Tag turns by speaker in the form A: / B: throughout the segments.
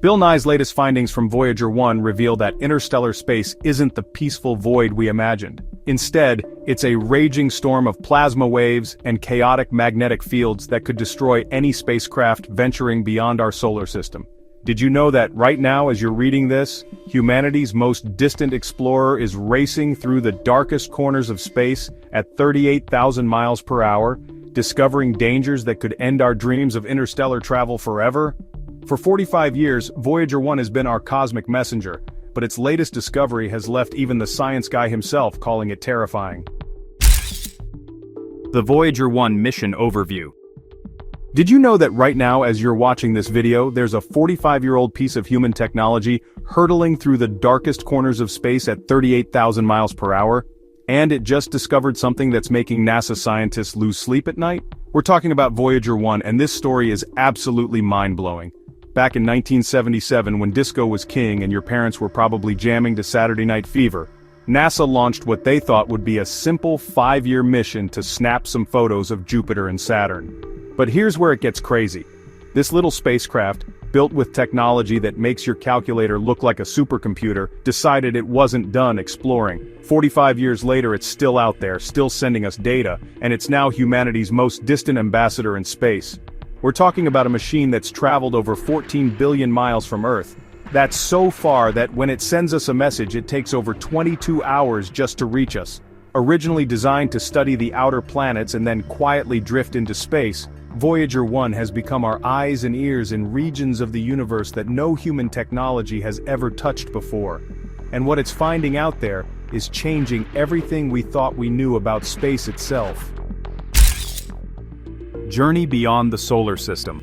A: Bill Nye's latest findings from Voyager 1 reveal that interstellar space isn't the peaceful void we imagined. Instead, it's a raging storm of plasma waves and chaotic magnetic fields that could destroy any spacecraft venturing beyond our solar system. Did you know that right now, as you're reading this, humanity's most distant explorer is racing through the darkest corners of space at 38,000 miles per hour, discovering dangers that could end our dreams of interstellar travel forever? For 45 years, Voyager 1 has been our cosmic messenger, but its latest discovery has left even the science guy himself calling it terrifying. The Voyager 1 Mission Overview. Did you know that right now, as you're watching this video, there's a 45-year-old piece of human technology hurtling through the darkest corners of space at 38,000 miles per hour? And it just discovered something that's making NASA scientists lose sleep at night? We're talking about Voyager 1, and this story is absolutely mind-blowing. Back in 1977, when disco was king and your parents were probably jamming to Saturday Night Fever, NASA launched what they thought would be a simple 5-year mission to snap some photos of Jupiter and Saturn. But here's where it gets crazy. This little spacecraft, built with technology that makes your calculator look like a supercomputer, decided it wasn't done exploring. 45 years later, it's still out there, still sending us data, and it's now humanity's most distant ambassador in space. We're talking about a machine that's traveled over 14 billion miles from Earth. That's so far that when it sends us a message, it takes over 22 hours just to reach us. Originally designed to study the outer planets and then quietly drift into space, Voyager 1 has become our eyes and ears in regions of the universe that no human technology has ever touched before. And what it's finding out there is changing everything we thought we knew about space itself. Journey beyond the solar system.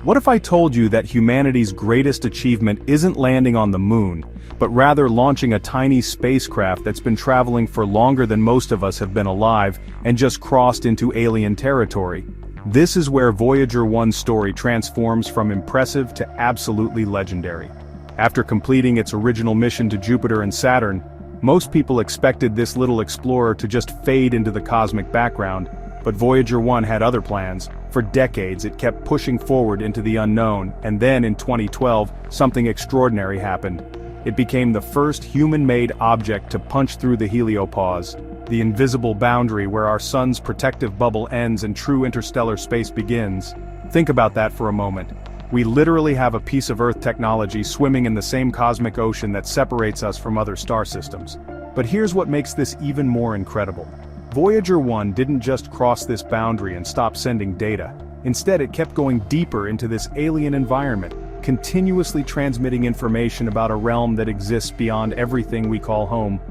A: What if I told you that humanity's greatest achievement isn't landing on the moon, but rather launching a tiny spacecraft that's been traveling for longer than most of us have been alive and just crossed into alien territory? This is where Voyager 1's story transforms from impressive to absolutely legendary. After completing its original mission to Jupiter and Saturn, most people expected this little explorer to just fade into the cosmic background, but Voyager 1 had other plans. For decades it kept pushing forward into the unknown, and then in 2012, something extraordinary happened. It became the first human-made object to punch through the heliopause, the invisible boundary where our sun's protective bubble ends and true interstellar space begins. Think about that for a moment. We literally have a piece of Earth technology swimming in the same cosmic ocean that separates us from other star systems. But here's what makes this even more incredible. Voyager 1 didn't just cross this boundary and stop sending data. Instead, it kept going deeper into this alien environment, continuously transmitting information about a realm that exists beyond everything we call home.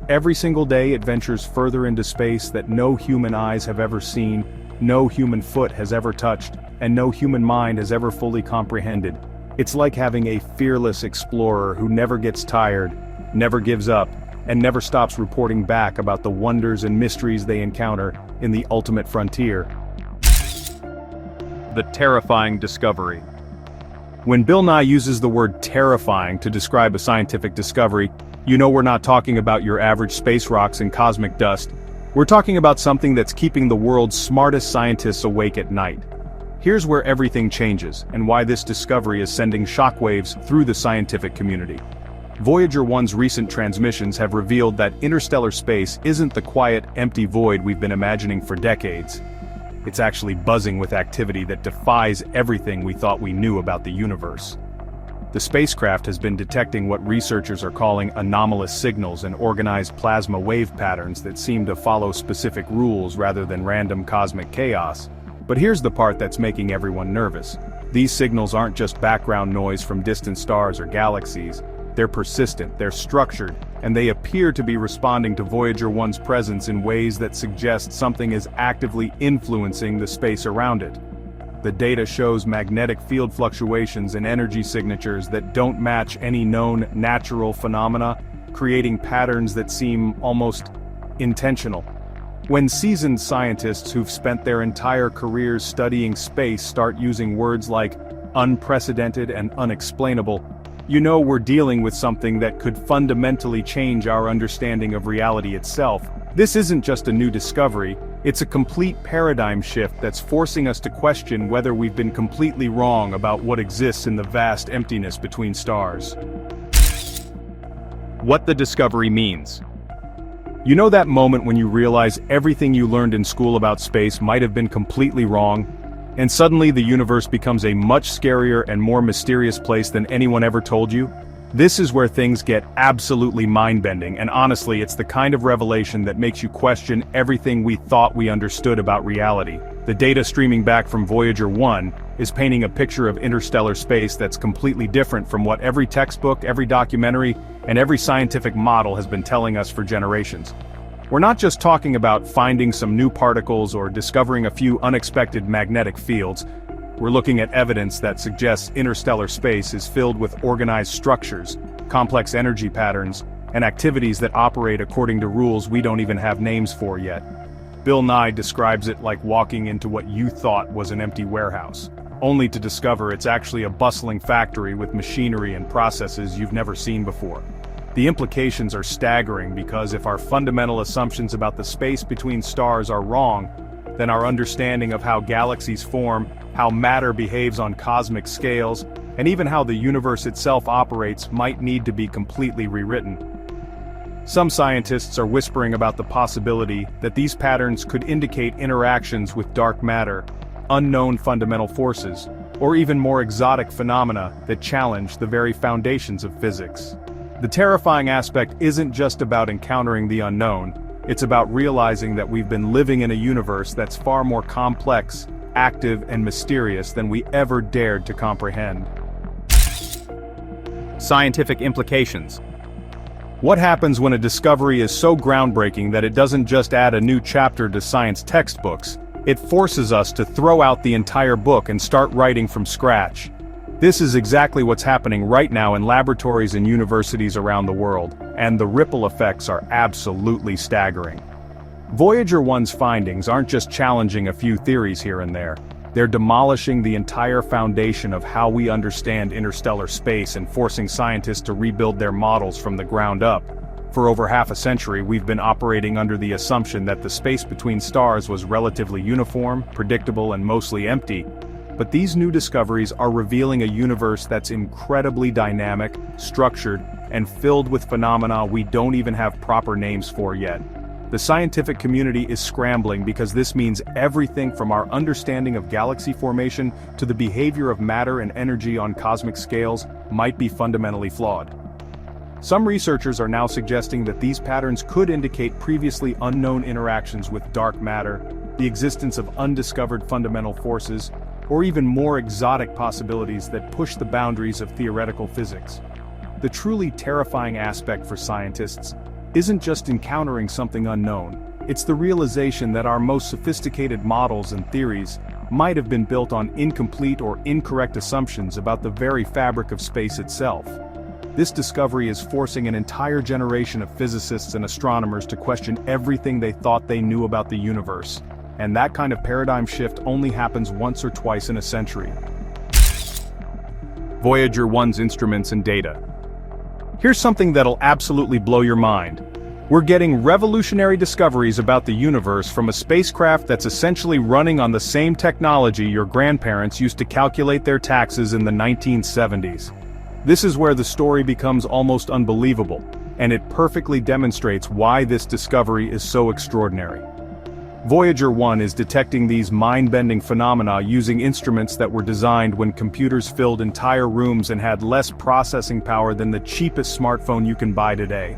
A: Every single day it ventures further into space that no human eyes have ever seen, no human foot has ever touched, and no human mind has ever fully comprehended. It's like having a fearless explorer who never gets tired, never gives up, and never stops reporting back about the wonders and mysteries they encounter in the ultimate frontier. The terrifying discovery. When Bill Nye uses the word terrifying to describe a scientific discovery, you know we're not talking about your average space rocks and cosmic dust. We're talking about something that's keeping the world's smartest scientists awake at night. Here's where everything changes, and why this discovery is sending shockwaves through the scientific community. Voyager 1's recent transmissions have revealed that interstellar space isn't the quiet, empty void we've been imagining for decades. It's actually buzzing with activity that defies everything we thought we knew about the universe. The spacecraft has been detecting what researchers are calling anomalous signals and organized plasma wave patterns that seem to follow specific rules rather than random cosmic chaos. But here's the part that's making everyone nervous. These signals aren't just background noise from distant stars or galaxies. They're persistent, they're structured, and they appear to be responding to Voyager 1's presence in ways that suggest something is actively influencing the space around it. The data shows magnetic field fluctuations and energy signatures that don't match any known natural phenomena, creating patterns that seem almost intentional. When seasoned scientists who've spent their entire careers studying space start using words like unprecedented and unexplainable, you know we're dealing with something that could fundamentally change our understanding of reality itself. This isn't just a new discovery, It's a complete paradigm shift that's forcing us to question whether we've been completely wrong about what exists in the vast emptiness between stars. What the discovery means. You know that moment when you realize everything you learned in school about space might have been completely wrong, and suddenly the universe becomes a much scarier and more mysterious place than anyone ever told you? This is where things get absolutely mind-bending, and honestly, it's the kind of revelation that makes you question everything we thought we understood about reality. The data streaming back from Voyager 1 is painting a picture of interstellar space that's completely different from what every textbook, every documentary, and every scientific model has been telling us for generations. We're not just talking about finding some new particles or discovering a few unexpected magnetic fields. We're looking at evidence that suggests interstellar space is filled with organized structures, complex energy patterns, and activities that operate according to rules we don't even have names for yet. Bill Nye describes it like walking into what you thought was an empty warehouse, only to discover it's actually a bustling factory with machinery and processes you've never seen before. The implications are staggering because if our fundamental assumptions about the space between stars are wrong, then our understanding of how galaxies form, how matter behaves on cosmic scales, and even how the universe itself operates might need to be completely rewritten. Some scientists are whispering about the possibility that these patterns could indicate interactions with dark matter, unknown fundamental forces, or even more exotic phenomena that challenge the very foundations of physics. The terrifying aspect isn't just about encountering the unknown, it's about realizing that we've been living in a universe that's far more complex, active, and mysterious than we ever dared to comprehend. Scientific implications. What happens when a discovery is so groundbreaking that it doesn't just add a new chapter to science textbooks, it forces us to throw out the entire book and start writing from scratch? This is exactly what's happening right now in laboratories and universities around the world, and the ripple effects are absolutely staggering. Voyager 1's findings aren't just challenging a few theories here and there, they're demolishing the entire foundation of how we understand interstellar space and forcing scientists to rebuild their models from the ground up. For over half a century, we've been operating under the assumption that the space between stars was relatively uniform, predictable, and mostly empty. But these new discoveries are revealing a universe that's incredibly dynamic, structured, and filled with phenomena we don't even have proper names for yet. The scientific community is scrambling because this means everything from our understanding of galaxy formation to the behavior of matter and energy on cosmic scales might be fundamentally flawed. Some researchers are now suggesting that these patterns could indicate previously unknown interactions with dark matter, the existence of undiscovered fundamental forces, or even more exotic possibilities that push the boundaries of theoretical physics. The truly terrifying aspect for scientists isn't just encountering something unknown, it's the realization that our most sophisticated models and theories might have been built on incomplete or incorrect assumptions about the very fabric of space itself. This discovery is forcing an entire generation of physicists and astronomers to question everything they thought they knew about the universe. And that kind of paradigm shift only happens once or twice in a century. Voyager 1's instruments and data. Here's something that'll absolutely blow your mind. We're getting revolutionary discoveries about the universe from a spacecraft that's essentially running on the same technology your grandparents used to calculate their taxes in the 1970s. This is where the story becomes almost unbelievable, and it perfectly demonstrates why this discovery is so extraordinary. Voyager 1 is detecting these mind-bending phenomena using instruments that were designed when computers filled entire rooms and had less processing power than the cheapest smartphone you can buy today.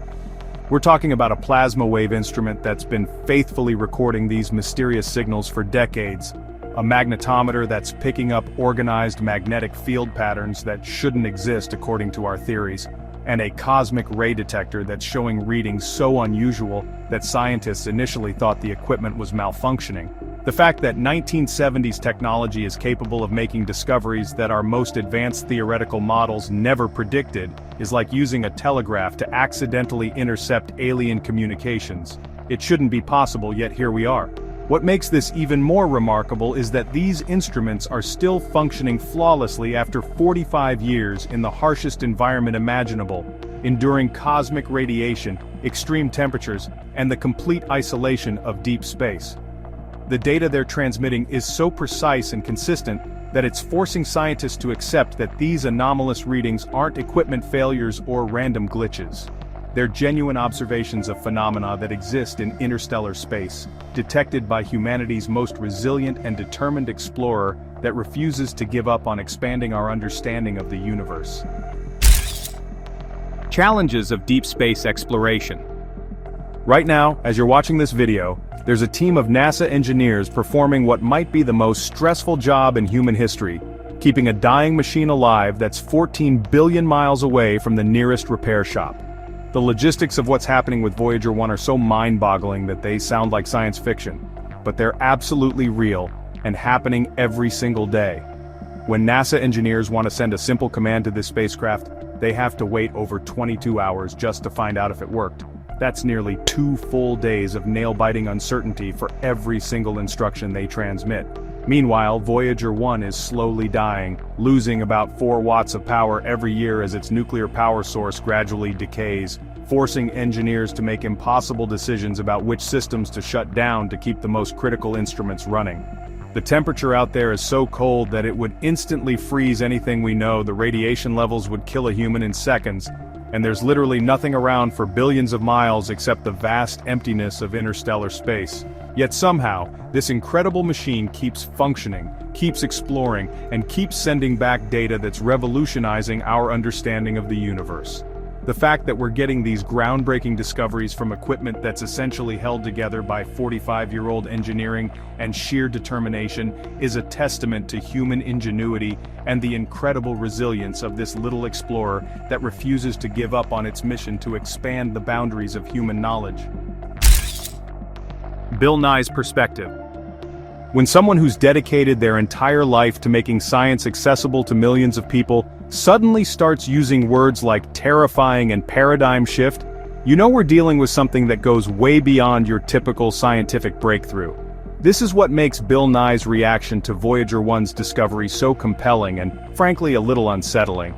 A: We're talking about a plasma wave instrument that's been faithfully recording these mysterious signals for decades, a magnetometer that's picking up organized magnetic field patterns that shouldn't exist according to our theories, and a cosmic ray detector that's showing readings so unusual that scientists initially thought the equipment was malfunctioning. The fact that 1970s technology is capable of making discoveries that our most advanced theoretical models never predicted is like using a telegraph to accidentally intercept alien communications. It shouldn't be possible, yet here we are. What makes this even more remarkable is that these instruments are still functioning flawlessly after 45 years in the harshest environment imaginable, enduring cosmic radiation, extreme temperatures, and the complete isolation of deep space. The data they're transmitting is so precise and consistent that it's forcing scientists to accept that these anomalous readings aren't equipment failures or random glitches. They're genuine observations of phenomena that exist in interstellar space, detected by humanity's most resilient and determined explorer that refuses to give up on expanding our understanding of the universe. Challenges of deep space exploration. Right now, as you're watching this video, there's a team of NASA engineers performing what might be the most stressful job in human history, keeping a dying machine alive that's 14 billion miles away from the nearest repair shop. The logistics of what's happening with Voyager 1 are so mind-boggling that they sound like science fiction, but they're absolutely real and happening every single day. When NASA engineers want to send a simple command to this spacecraft, they have to wait over 22 hours just to find out if it worked. That's nearly 2 full days of nail-biting uncertainty for every single instruction they transmit. Meanwhile, Voyager 1 is slowly dying, losing about 4 watts of power every year as its nuclear power source gradually decays, forcing engineers to make impossible decisions about which systems to shut down to keep the most critical instruments running. The temperature out there is so cold that it would instantly freeze anything we know. The radiation levels would kill a human in seconds, and there's literally nothing around for billions of miles except the vast emptiness of interstellar space. Yet somehow, this incredible machine keeps functioning, keeps exploring, and keeps sending back data that's revolutionizing our understanding of the universe. The fact that we're getting these groundbreaking discoveries from equipment that's essentially held together by 45-year-old engineering and sheer determination is a testament to human ingenuity and the incredible resilience of this little explorer that refuses to give up on its mission to expand the boundaries of human knowledge. Bill Nye's perspective. When someone who's dedicated their entire life to making science accessible to millions of people suddenly starts using words like terrifying and paradigm shift, you know we're dealing with something that goes way beyond your typical scientific breakthrough. This is what makes Bill Nye's reaction to Voyager 1's discovery so compelling and, frankly, a little unsettling.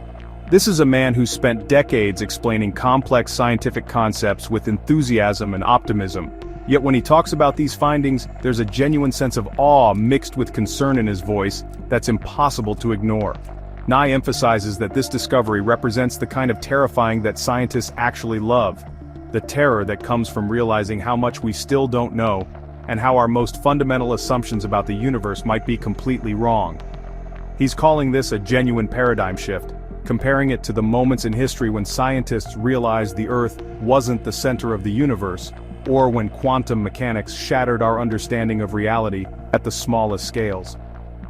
A: This is a man who spent decades explaining complex scientific concepts with enthusiasm and optimism. Yet when he talks about these findings, there's a genuine sense of awe mixed with concern in his voice that's impossible to ignore. Nye emphasizes that this discovery represents the kind of terrifying that scientists actually love, the terror that comes from realizing how much we still don't know, and how our most fundamental assumptions about the universe might be completely wrong. He's calling this a genuine paradigm shift, comparing it to the moments in history when scientists realized the Earth wasn't the center of the universe, or when quantum mechanics shattered our understanding of reality at the smallest scales.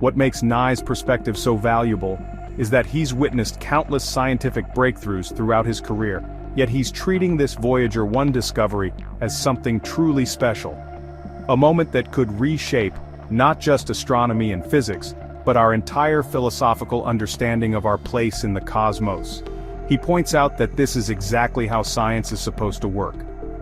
A: What makes Nye's perspective so valuable is that he's witnessed countless scientific breakthroughs throughout his career, yet he's treating this Voyager 1 discovery as something truly special. A moment that could reshape not just astronomy and physics, but our entire philosophical understanding of our place in the cosmos. He points out that this is exactly how science is supposed to work.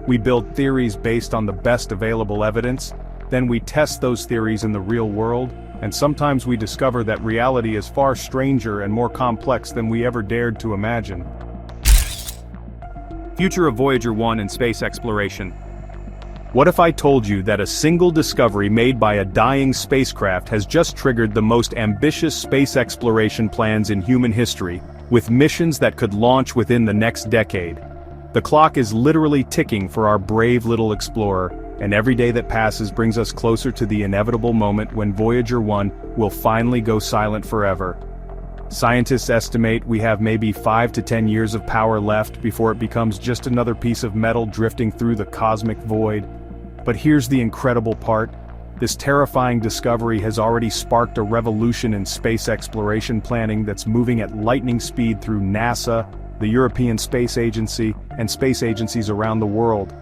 A: We build theories based on the best available evidence, then we test those theories in the real world, and sometimes we discover that reality is far stranger and more complex than we ever dared to imagine. Future of Voyager 1 and space exploration. What if I told you that a single discovery made by a dying spacecraft has just triggered the most ambitious space exploration plans in human history, with missions that could launch within the next decade? The clock is literally ticking for our brave little explorer, and every day that passes brings us closer to the inevitable moment when Voyager 1 will finally go silent forever. Scientists estimate we have maybe 5 to 10 years of power left before it becomes just another piece of metal drifting through the cosmic void. But here's the incredible part. This terrifying discovery has already sparked a revolution in space exploration planning that's moving at lightning speed through NASA, the European Space Agency, and space agencies around the world.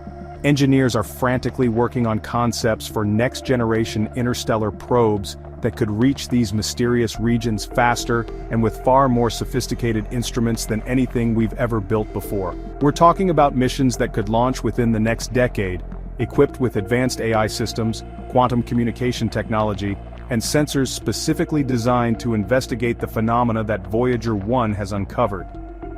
A: Engineers are frantically working on concepts for next-generation interstellar probes that could reach these mysterious regions faster and with far more sophisticated instruments than anything we've ever built before. We're talking about missions that could launch within the next decade, equipped with advanced AI systems, quantum communication technology, and sensors specifically designed to investigate the phenomena that Voyager 1 has uncovered.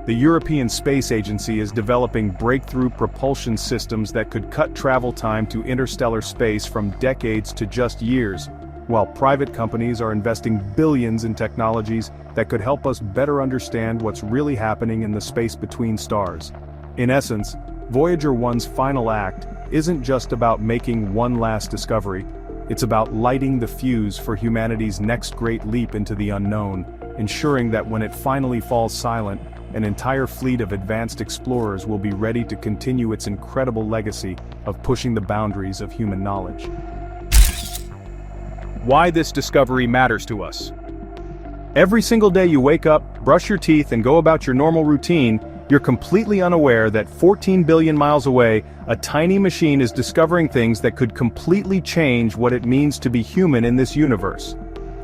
A: the European Space Agency is developing breakthrough propulsion systems that could cut travel time to interstellar space from decades to just years, while private companies are investing billions in technologies that could help us better understand what's really happening in the space between stars. In essence, Voyager 1's final act isn't just about making one last discovery, it's about lighting the fuse for humanity's next great leap into the unknown, ensuring that when it finally falls silent, an entire fleet of advanced explorers will be ready to continue its incredible legacy of pushing the boundaries of human knowledge. Why this discovery matters to us. Every single day you wake up, brush your teeth, and go about your normal routine, you're completely unaware that 14 billion miles away, a tiny machine is discovering things that could completely change what it means to be human in this universe.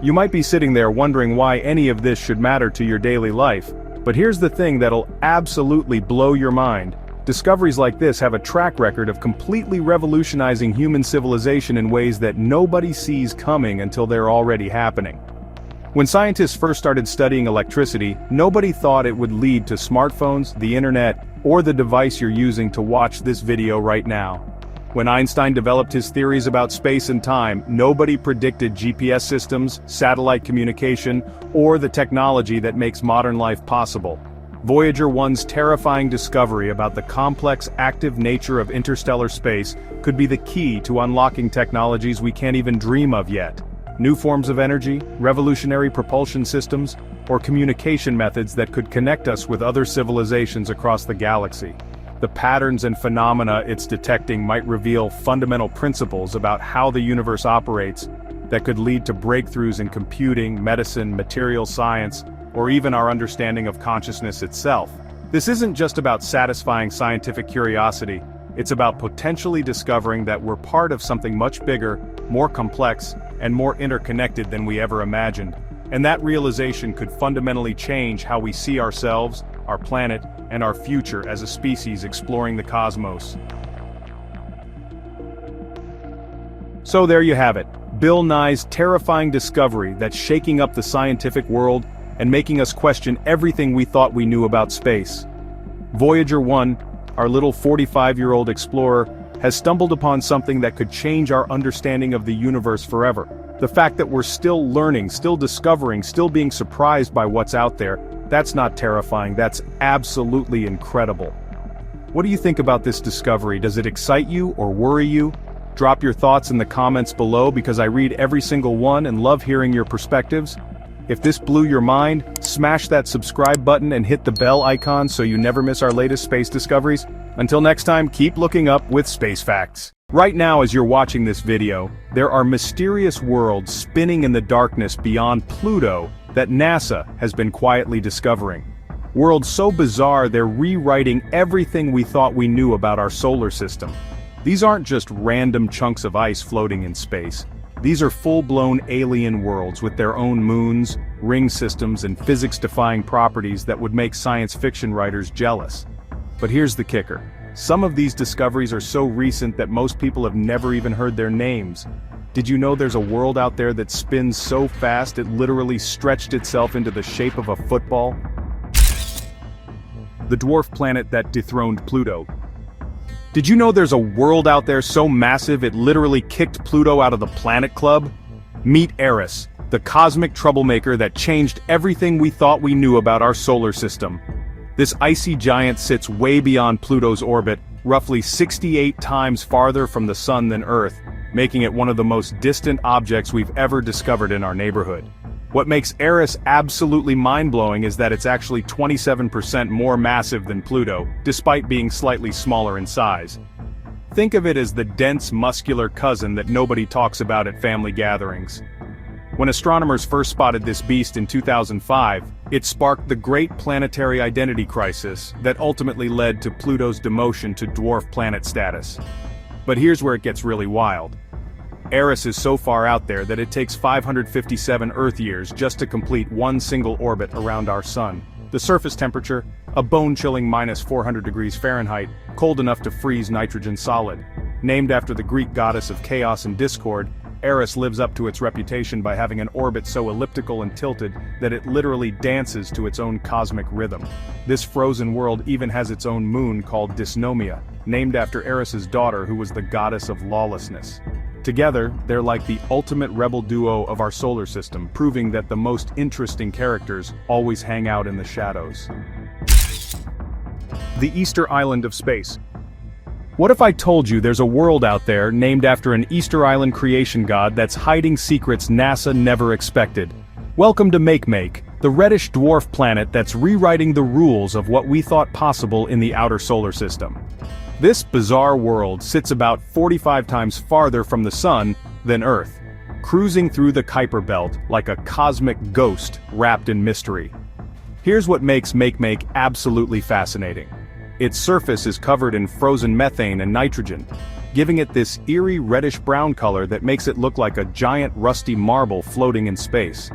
A: You might be sitting there wondering why any of this should matter to your daily life, but here's the thing that'll absolutely blow your mind. Discoveries like this have a track record of completely revolutionizing human civilization in ways that nobody sees coming until they're already happening. When scientists first started studying electricity, nobody thought it would lead to smartphones, the internet, or the device you're using to watch this video right now. When Einstein developed his theories about space and time, nobody predicted GPS systems, satellite communication, or the technology that makes modern life possible. Voyager 1's terrifying discovery about the complex, active nature of interstellar space could be the key to unlocking technologies we can't even dream of yet. New forms of energy, revolutionary propulsion systems, or communication methods that could connect us with other civilizations across the galaxy. The patterns and phenomena it's detecting might reveal fundamental principles about how the universe operates that could lead to breakthroughs in computing, medicine, material science, or even our understanding of consciousness itself. This isn't just about satisfying scientific curiosity, it's about potentially discovering that we're part of something much bigger, more complex, and more interconnected than we ever imagined. And that realization could fundamentally change how we see ourselves, our planet, and our future as a species exploring the cosmos. So there you have it, Bill Nye's terrifying discovery that's shaking up the scientific world and making us question everything we thought we knew about space. Voyager 1, our little 45-year-old explorer, has stumbled upon something that could change our understanding of the universe forever. The fact that we're still learning, still discovering, still being surprised by what's out there, that's not terrifying, that's absolutely incredible. What do you think about this discovery? Does it excite you or worry you? Drop your thoughts in the comments below because I read every single one and love hearing your perspectives. If this blew your mind, smash that subscribe button and hit the bell icon so you never miss our latest space discoveries. Until next time, keep looking up with Space Facts. Right now as you're watching this video, there are mysterious worlds spinning in the darkness beyond Pluto that NASA has been quietly discovering. Worlds so bizarre they're rewriting everything we thought we knew about our solar system. These aren't just random chunks of ice floating in space. These are full-blown alien worlds with their own moons, ring systems, and physics-defying properties that would make science fiction writers jealous. But here's the kicker. Some of these discoveries are so recent that most people have never even heard their names. Did you know there's a world out there that spins so fast it literally stretched itself into the shape of a football? The dwarf planet that dethroned Pluto. Did you know there's a world out there so massive it literally kicked Pluto out of the Planet Club? Meet Eris, the cosmic troublemaker that changed everything we thought we knew about our solar system. This icy giant sits way beyond Pluto's orbit, roughly 68 times farther from the Sun than Earth, making it one of the most distant objects we've ever discovered in our neighborhood. What makes Eris absolutely mind-blowing is that it's actually 27% more massive than Pluto, despite being slightly smaller in size. Think of it as the dense, muscular cousin that nobody talks about at family gatherings. When astronomers first spotted this beast in 2005, it sparked the Great Planetary Identity Crisis that ultimately led to Pluto's demotion to dwarf planet status. But here's where it gets really wild. Eris is so far out there that it takes 557 Earth years just to complete one single orbit around our Sun. The surface temperature, a bone-chilling -400 degrees Fahrenheit, cold enough to freeze nitrogen solid. Named after the Greek goddess of chaos and discord, Eris lives up to its reputation by having an orbit so elliptical and tilted that it literally dances to its own cosmic rhythm. This frozen world even has its own moon called Dysnomia, named after Eris's daughter who was the goddess of lawlessness. Together, they're like the ultimate rebel duo of our solar system, proving that the most interesting characters always hang out in the shadows. The Easter Island of space. What if I told you there's a world out there named after an Easter Island creation god that's hiding secrets NASA never expected? Welcome to Make, the reddish dwarf planet that's rewriting the rules of what we thought possible in the outer solar system. This bizarre world sits about 45 times farther from the sun than Earth, cruising through the Kuiper Belt like a cosmic ghost wrapped in mystery. Here's what makes Make absolutely fascinating. Its surface is covered in frozen methane and nitrogen, giving it this eerie reddish-brown color that makes it look like a giant rusty marble floating in space.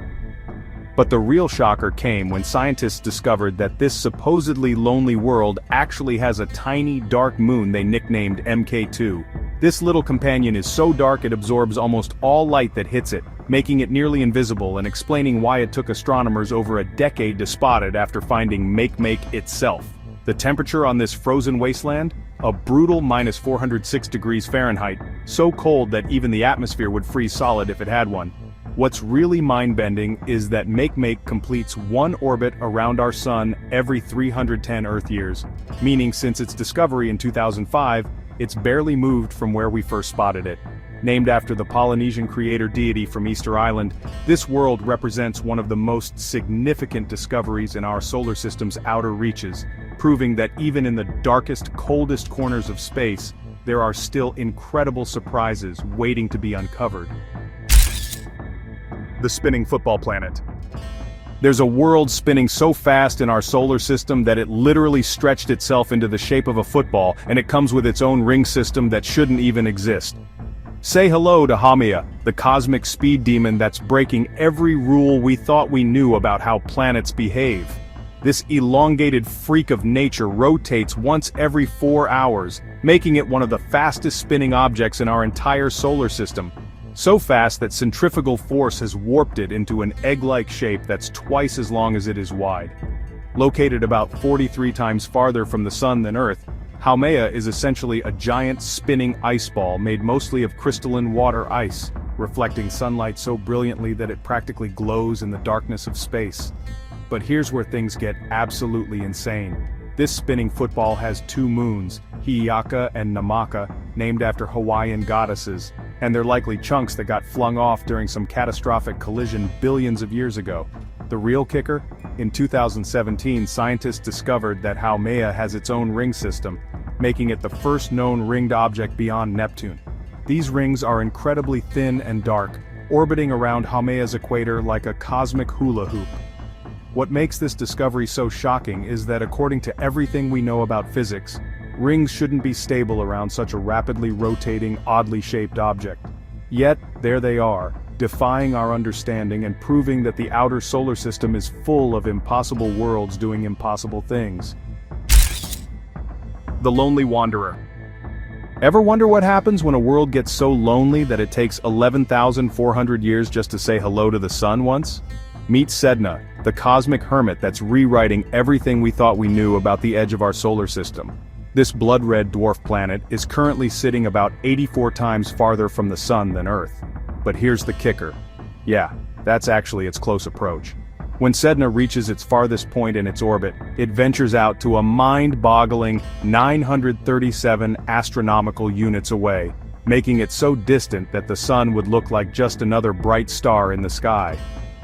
A: But the real shocker came when scientists discovered that this supposedly lonely world actually has a tiny dark moon they nicknamed MK2. This little companion is so dark it absorbs almost all light that hits it, making it nearly invisible and explaining why it took astronomers over a decade to spot it after finding Make itself. The temperature on this frozen wasteland? A brutal -406 degrees Fahrenheit, so cold that even the atmosphere would freeze solid if it had one. What's really mind-bending is that Make completes one orbit around our sun every 310 Earth years, meaning since its discovery in 2005, it's barely moved from where we first spotted it. Named after the Polynesian creator deity from Easter Island, this world represents one of the most significant discoveries in our solar system's outer reaches, proving that even in the darkest, coldest corners of space, there are still incredible surprises waiting to be uncovered. The spinning football planet. There's a world spinning so fast in our solar system that it literally stretched itself into the shape of a football, and it comes with its own ring system that shouldn't even exist. Say hello to Haumea, the cosmic speed demon that's breaking every rule we thought we knew about how planets behave. This elongated freak of nature rotates once every 4 hours, making it one of the fastest spinning objects in our entire solar system. So fast that centrifugal force has warped it into an egg-like shape that's twice as long as it is wide. Located about 43 times farther from the sun than Earth, Haumea is essentially a giant spinning ice ball made mostly of crystalline water ice, reflecting sunlight so brilliantly that it practically glows in the darkness of space. But here's where things get absolutely insane. This spinning football has 2 moons, Hi'iaka and Namaka, named after Hawaiian goddesses, and they're likely chunks that got flung off during some catastrophic collision billions of years ago. The real kicker? In 2017, scientists discovered that Haumea has its own ring system, making it the first known ringed object beyond Neptune. These rings are incredibly thin and dark, orbiting around Haumea's equator like a cosmic hula hoop. What makes this discovery so shocking is that according to everything we know about physics, rings shouldn't be stable around such a rapidly rotating, oddly shaped object. Yet, there they are, defying our understanding and proving that the outer solar system is full of impossible worlds doing impossible things. The Lonely Wanderer. Ever wonder what happens when a world gets so lonely that it takes 11,400 years just to say hello to the sun once? Meet Sedna, the cosmic hermit that's rewriting everything we thought we knew about the edge of our solar system. This blood-red dwarf planet is currently sitting about 84 times farther from the sun than Earth. But here's the kicker. Yeah, that's actually its close approach. When Sedna reaches its farthest point in its orbit, it ventures out to a mind-boggling 937 astronomical units away, making it so distant that the sun would look like just another bright star in the sky.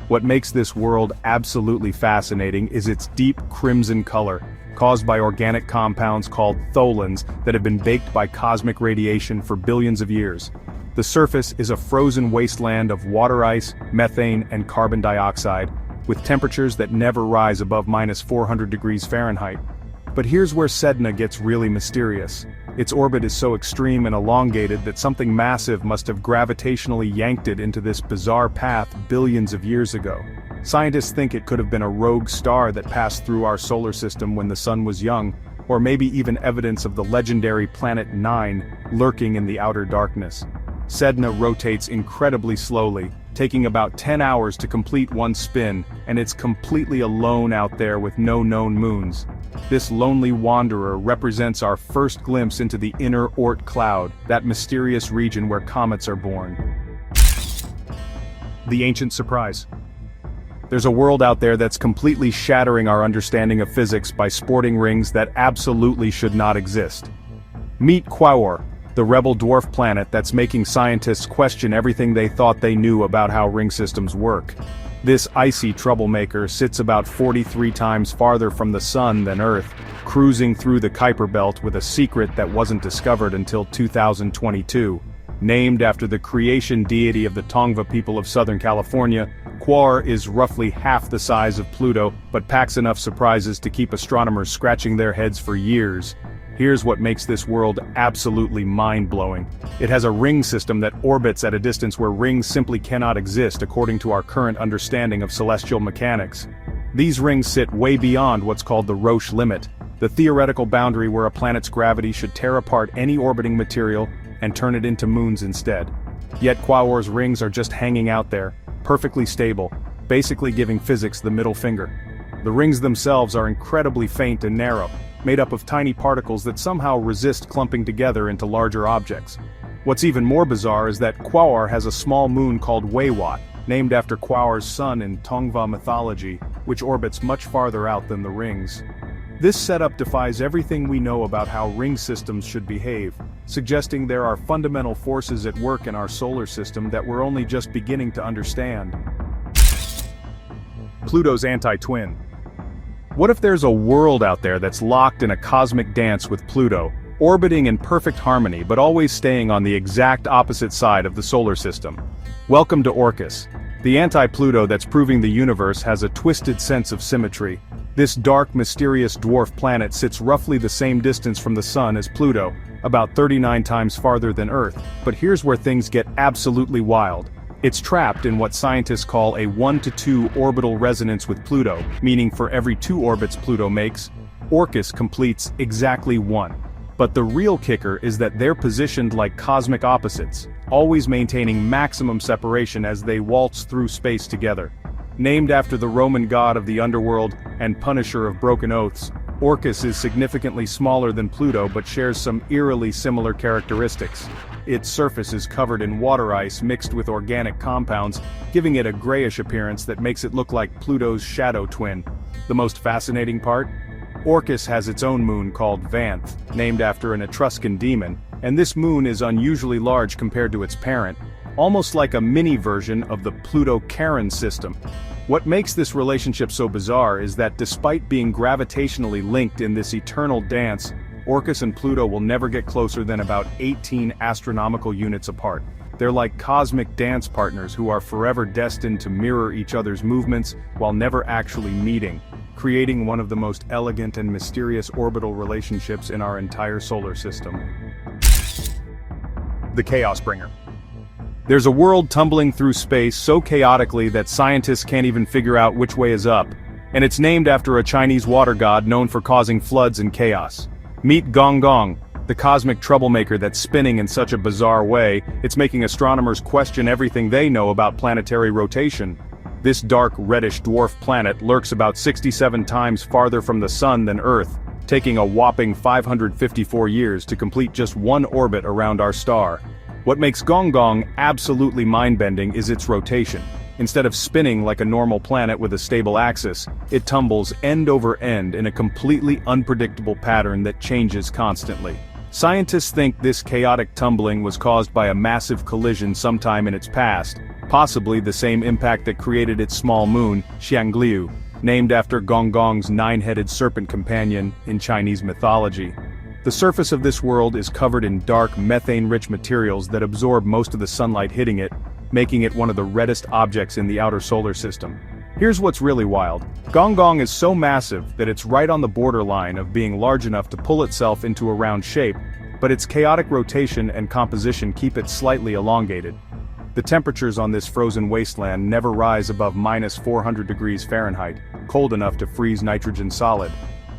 A: What makes this world absolutely fascinating is its deep crimson color, caused by organic compounds called tholins that have been baked by cosmic radiation for billions of years. The surface is a frozen wasteland of water ice, methane, and carbon dioxide, with temperatures that never rise above -400 degrees Fahrenheit. But here's where Sedna gets really mysterious. Its orbit is so extreme and elongated that something massive must have gravitationally yanked it into this bizarre path billions of years ago. Scientists think it could have been a rogue star that passed through our solar system when the sun was young, or maybe even evidence of the legendary Planet 9 lurking in the outer darkness. Sedna rotates incredibly slowly, taking about 10 hours to complete one spin, and it's completely alone out there with no known moons. This lonely wanderer represents our first glimpse into the inner Oort cloud, that mysterious region where comets are born. The ancient surprise. There's a world out there that's completely shattering our understanding of physics by sporting rings that absolutely should not exist. Meet Quaoar, the rebel dwarf planet that's making scientists question everything they thought they knew about how ring systems work. This icy troublemaker sits about 43 times farther from the Sun than Earth, cruising through the Kuiper Belt with a secret that wasn't discovered until 2022. Named after the creation deity of the Tongva people of Southern California, Quaoar is roughly half the size of Pluto, but packs enough surprises to keep astronomers scratching their heads for years. Here's what makes this world absolutely mind-blowing. It has a ring system that orbits at a distance where rings simply cannot exist according to our current understanding of celestial mechanics. These rings sit way beyond what's called the Roche limit, the theoretical boundary where a planet's gravity should tear apart any orbiting material and turn it into moons instead. Yet Quaoar's rings are just hanging out there, perfectly stable, basically giving physics the middle finger. The rings themselves are incredibly faint and narrow, made up of tiny particles that somehow resist clumping together into larger objects. What's even more bizarre is that Quaoar has a small moon called Weiwat, named after Quaoar's son in Tongva mythology, which orbits much farther out than the rings. This setup defies everything we know about how ring systems should behave, suggesting there are fundamental forces at work in our solar system that we're only just beginning to understand. Pluto's anti-twin. What if there's a world out there that's locked in a cosmic dance with Pluto, orbiting in perfect harmony but always staying on the exact opposite side of the solar system? Welcome to Orcus, the anti-Pluto that's proving the universe has a twisted sense of symmetry. This dark, mysterious dwarf planet sits roughly the same distance from the Sun as Pluto, about 39 times farther than Earth, but here's where things get absolutely wild. It's trapped in what scientists call a 1-to-2 orbital resonance with Pluto, meaning for every 2 orbits Pluto makes, Orcus completes exactly 1. But the real kicker is that they're positioned like cosmic opposites, always maintaining maximum separation as they waltz through space together. Named after the Roman god of the underworld and punisher of broken oaths, Orcus is significantly smaller than Pluto but shares some eerily similar characteristics. Its surface is covered in water ice mixed with organic compounds, giving it a grayish appearance that makes it look like Pluto's shadow twin. The most fascinating part? Orcus has its own moon called Vanth, named after an Etruscan demon, and this moon is unusually large compared to its parent, almost like a mini version of the Pluto-Charon system. What makes this relationship so bizarre is that despite being gravitationally linked in this eternal dance, Orcus and Pluto will never get closer than about 18 astronomical units apart. They're like cosmic dance partners who are forever destined to mirror each other's movements while never actually meeting, creating one of the most elegant and mysterious orbital relationships in our entire solar system. The Chaos Bringer. There's a world tumbling through space so chaotically that scientists can't even figure out which way is up, and it's named after a Chinese water god known for causing floods and chaos. Meet Gong Gong, the cosmic troublemaker that's spinning in such a bizarre way, it's making astronomers question everything they know about planetary rotation. This dark reddish dwarf planet lurks about 67 times farther from the Sun than Earth, taking a whopping 554 years to complete just one orbit around our star. What makes Gong Gong absolutely mind-bending is its rotation. Instead of spinning like a normal planet with a stable axis, it tumbles end over end in a completely unpredictable pattern that changes constantly. Scientists think this chaotic tumbling was caused by a massive collision sometime in its past, possibly the same impact that created its small moon, Xiangliu, named after Gong Gong's 9-headed serpent companion in Chinese mythology. The surface of this world is covered in dark, methane-rich materials that absorb most of the sunlight hitting it, making it one of the reddest objects in the outer solar system. Here's what's really wild. Gong Gong is so massive that it's right on the borderline of being large enough to pull itself into a round shape, but its chaotic rotation and composition keep it slightly elongated. The temperatures on this frozen wasteland never rise above -400 degrees Fahrenheit, cold enough to freeze nitrogen solid.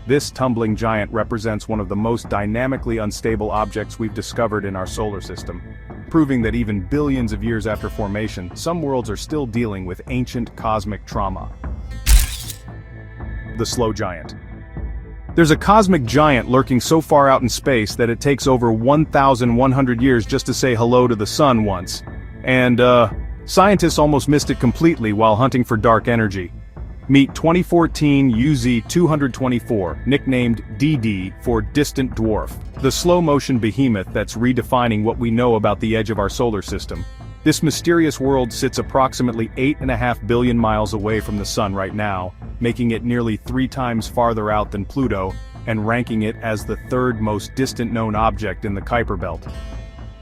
A: This tumbling giant represents one of the most dynamically unstable objects we've discovered in our solar system. proving that even billions of years after formation, some worlds are still dealing with ancient cosmic trauma. The slow giant. There's a cosmic giant lurking so far out in space that it takes over 1,100 years just to say hello to the sun once. And, scientists almost missed it completely while hunting for dark energy. Meet 2014 UZ-224, nicknamed DD for Distant Dwarf, the slow-motion behemoth that's redefining what we know about the edge of our solar system. This mysterious world sits approximately 8.5 billion miles away from the Sun right now, making it nearly 3 times farther out than Pluto, and ranking it as the third most distant known object in the Kuiper Belt.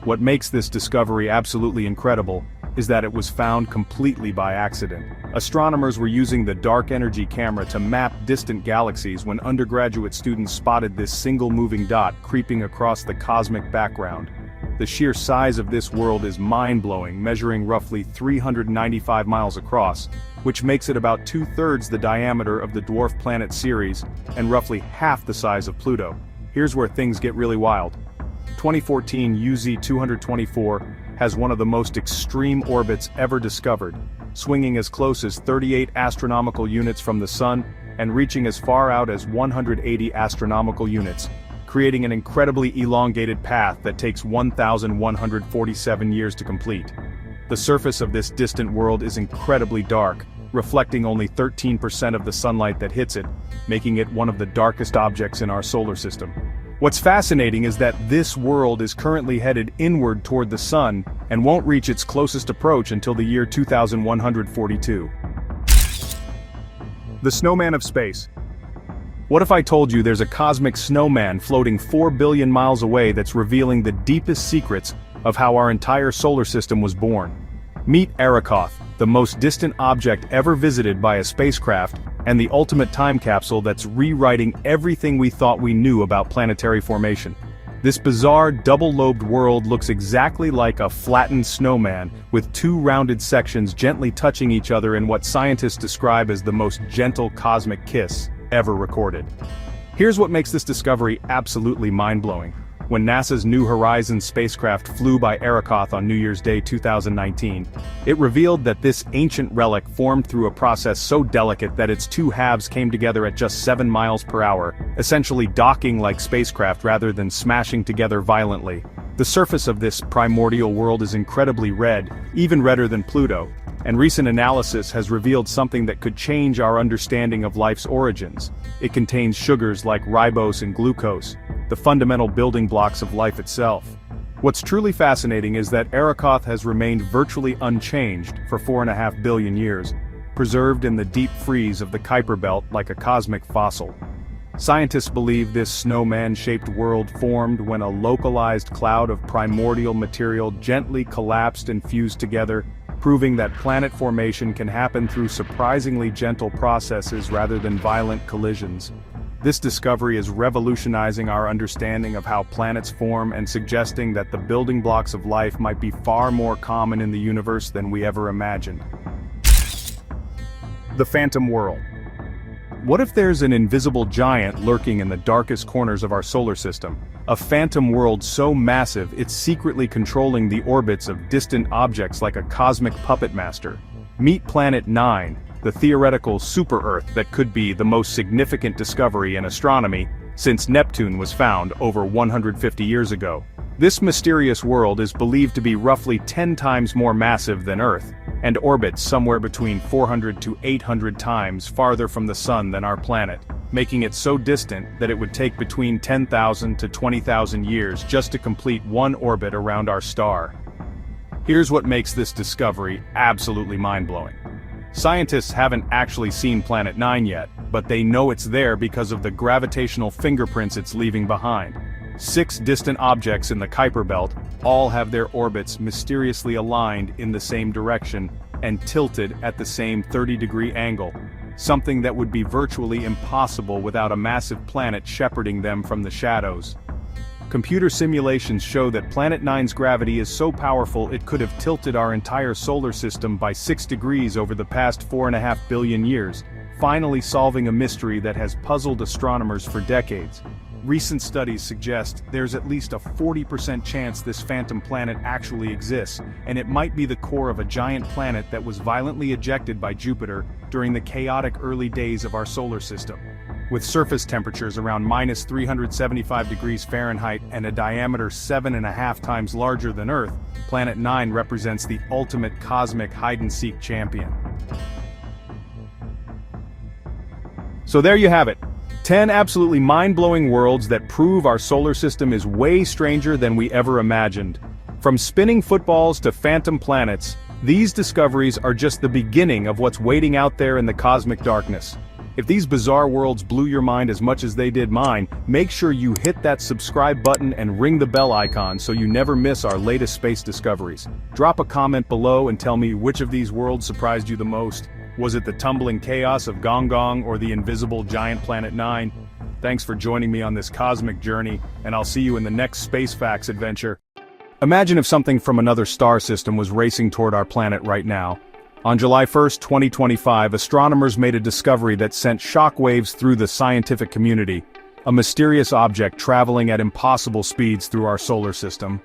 A: What makes this discovery absolutely incredible is that it was found completely by accident. Astronomers were using the dark energy camera to map distant galaxies when undergraduate students spotted this single moving dot creeping across the cosmic background. The sheer size of this world is mind-blowing, measuring roughly 395 miles across, which makes it about 2/3 the diameter of the dwarf planet Ceres, and roughly half the size of Pluto. Here's where things get really wild. 2014 UZ-224 has one of the most extreme orbits ever discovered, swinging as close as 38 astronomical units from the Sun and reaching as far out as 180 astronomical units, creating an incredibly elongated path that takes 1,147 years to complete. The surface of this distant world is incredibly dark, reflecting only 13% of the sunlight that hits it, making it one of the darkest objects in our solar system. What's fascinating is that this world is currently headed inward toward the Sun and won't reach its closest approach until the year 2142. The snowman of space. What if I told you there's a cosmic snowman floating 4 billion miles away that's revealing the deepest secrets of how our entire solar system was born? Meet Arrokoth, the most distant object ever visited by a spacecraft, and the ultimate time capsule that's rewriting everything we thought we knew about planetary formation. This bizarre double-lobed world looks exactly like a flattened snowman, with 2 rounded sections gently touching each other in what scientists describe as the most gentle cosmic kiss ever recorded. Here's what makes this discovery absolutely mind-blowing. When NASA's New Horizons spacecraft flew by Arrokoth on New Year's Day 2019, it revealed that this ancient relic formed through a process so delicate that its 2 halves came together at just 7 miles per hour, essentially docking like spacecraft rather than smashing together violently. The surface of this primordial world is incredibly red, even redder than Pluto, and recent analysis has revealed something that could change our understanding of life's origins. It contains sugars like ribose and glucose, the fundamental building blocks of life itself. What's truly fascinating is that Arrokoth has remained virtually unchanged for 4.5 billion years, preserved in the deep freeze of the Kuiper Belt like a cosmic fossil. Scientists believe this snowman-shaped world formed when a localized cloud of primordial material gently collapsed and fused together, proving that planet formation can happen through surprisingly gentle processes rather than violent collisions. This discovery is revolutionizing our understanding of how planets form and suggesting that the building blocks of life might be far more common in the universe than we ever imagined. The phantom world. What if there's an invisible giant lurking in the darkest corners of our solar system? A phantom world so massive it's secretly controlling the orbits of distant objects like a cosmic puppet master. Meet Planet 9, the theoretical super-Earth that could be the most significant discovery in astronomy since Neptune was found over 150 years ago. This mysterious world is believed to be roughly 10 times more massive than Earth, and orbits somewhere between 400 to 800 times farther from the Sun than our planet, making it so distant that it would take between 10,000 to 20,000 years just to complete one orbit around our star. Here's what makes this discovery absolutely mind-blowing. Scientists haven't actually seen Planet 9 yet, but they know it's there because of the gravitational fingerprints it's leaving behind. 6 distant objects in the Kuiper Belt all have their orbits mysteriously aligned in the same direction and tilted at the same 30-degree angle, something that would be virtually impossible without a massive planet shepherding them from the shadows. Computer simulations show that Planet 9's gravity is so powerful it could have tilted our entire solar system by 6 degrees over the past 4.5 billion years, finally solving a mystery that has puzzled astronomers for decades. Recent studies suggest there's at least a 40% chance this phantom planet actually exists, and it might be the core of a giant planet that was violently ejected by Jupiter during the chaotic early days of our solar system. With surface temperatures around -375 degrees Fahrenheit and a diameter 7.5 times larger than Earth, Planet 9 represents the ultimate cosmic hide-and-seek champion. So there you have it. 10 absolutely mind-blowing worlds that prove our solar system is way stranger than we ever imagined. From spinning footballs to phantom planets, these discoveries are just the beginning of what's waiting out there in the cosmic darkness. If these bizarre worlds blew your mind as much as they did mine, make sure you hit that subscribe button and ring the bell icon so you never miss our latest space discoveries. Drop a comment below and tell me which of these worlds surprised you the most. Was it the tumbling chaos of Gong Gong or the invisible giant Planet 9? Thanks for joining me on this cosmic journey, and I'll see you in the next Space Facts adventure. Imagine if something from another star system was racing toward our planet right now. On July 1st, 2025, astronomers made a discovery that sent shockwaves through the scientific community. A mysterious object traveling at impossible speeds through our solar system.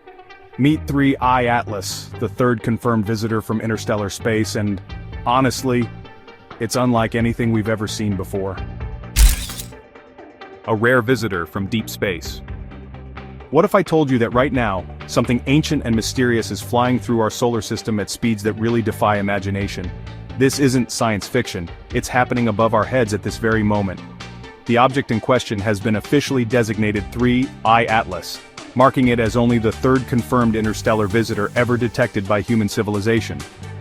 A: Meet 3I Atlas, the third confirmed visitor from interstellar space, and honestly, it's unlike anything we've ever seen before. A rare visitor from deep space. What if I told you that right now, something ancient and mysterious is flying through our solar system at speeds that really defy imagination? This isn't science fiction, it's happening above our heads at this very moment. The object in question has been officially designated 3I Atlas, marking it as only the third confirmed interstellar visitor ever detected by human civilization.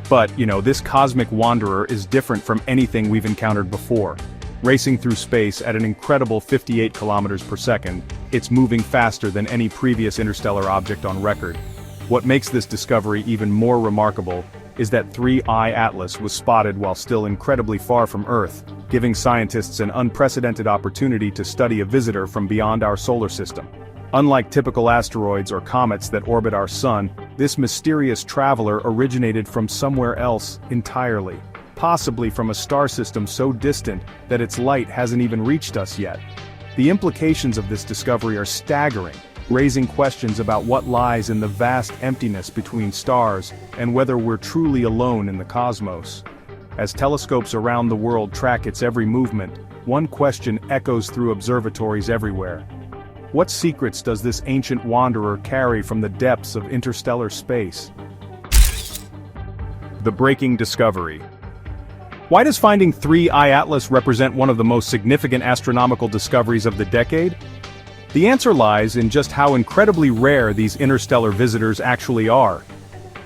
A: But, this cosmic wanderer is different from anything we've encountered before. Racing through space at an incredible 58 kilometers per second, it's moving faster than any previous interstellar object on record. What makes this discovery even more remarkable is that 3I Atlas was spotted while still incredibly far from Earth, giving scientists an unprecedented opportunity to study a visitor from beyond our solar system. Unlike typical asteroids or comets that orbit our sun, this mysterious traveler originated from somewhere else entirely, possibly from a star system so distant that its light hasn't even reached us yet. The implications of this discovery are staggering, raising questions about what lies in the vast emptiness between stars and whether we're truly alone in the cosmos. As telescopes around the world track its every movement, one question echoes through observatories everywhere. What secrets does this ancient wanderer carry from the depths of interstellar space? The breaking discovery. Why does finding 3I Atlas represent one of the most significant astronomical discoveries of the decade? The answer lies in just how incredibly rare these interstellar visitors actually are.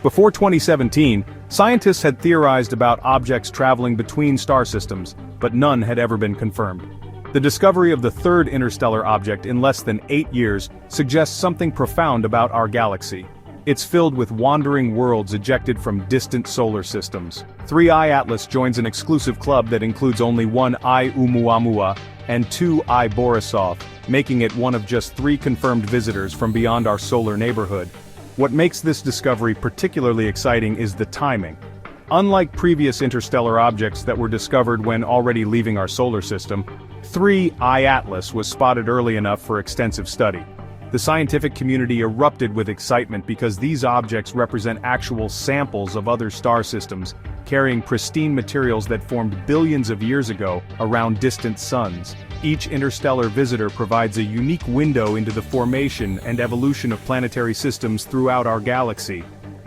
A: Before 2017, scientists had theorized about objects traveling between star systems, but none had ever been confirmed. The discovery of the third interstellar object in less than 8 years suggests something profound about our galaxy. It's filled with wandering worlds ejected from distant solar systems. 3I Atlas joins an exclusive club that includes only one Oumuamua and two Borisov, making it one of just 3 confirmed visitors from beyond our solar neighborhood. What makes this discovery particularly exciting is the timing. Unlike previous interstellar objects that were discovered when already leaving our solar system, 3I Atlas was spotted early enough for extensive study. The scientific community erupted with excitement because these objects represent actual samples of other star systems, carrying pristine materials that formed billions of years ago around distant suns. Each interstellar visitor provides a unique window into the formation and evolution of planetary systems throughout our galaxy.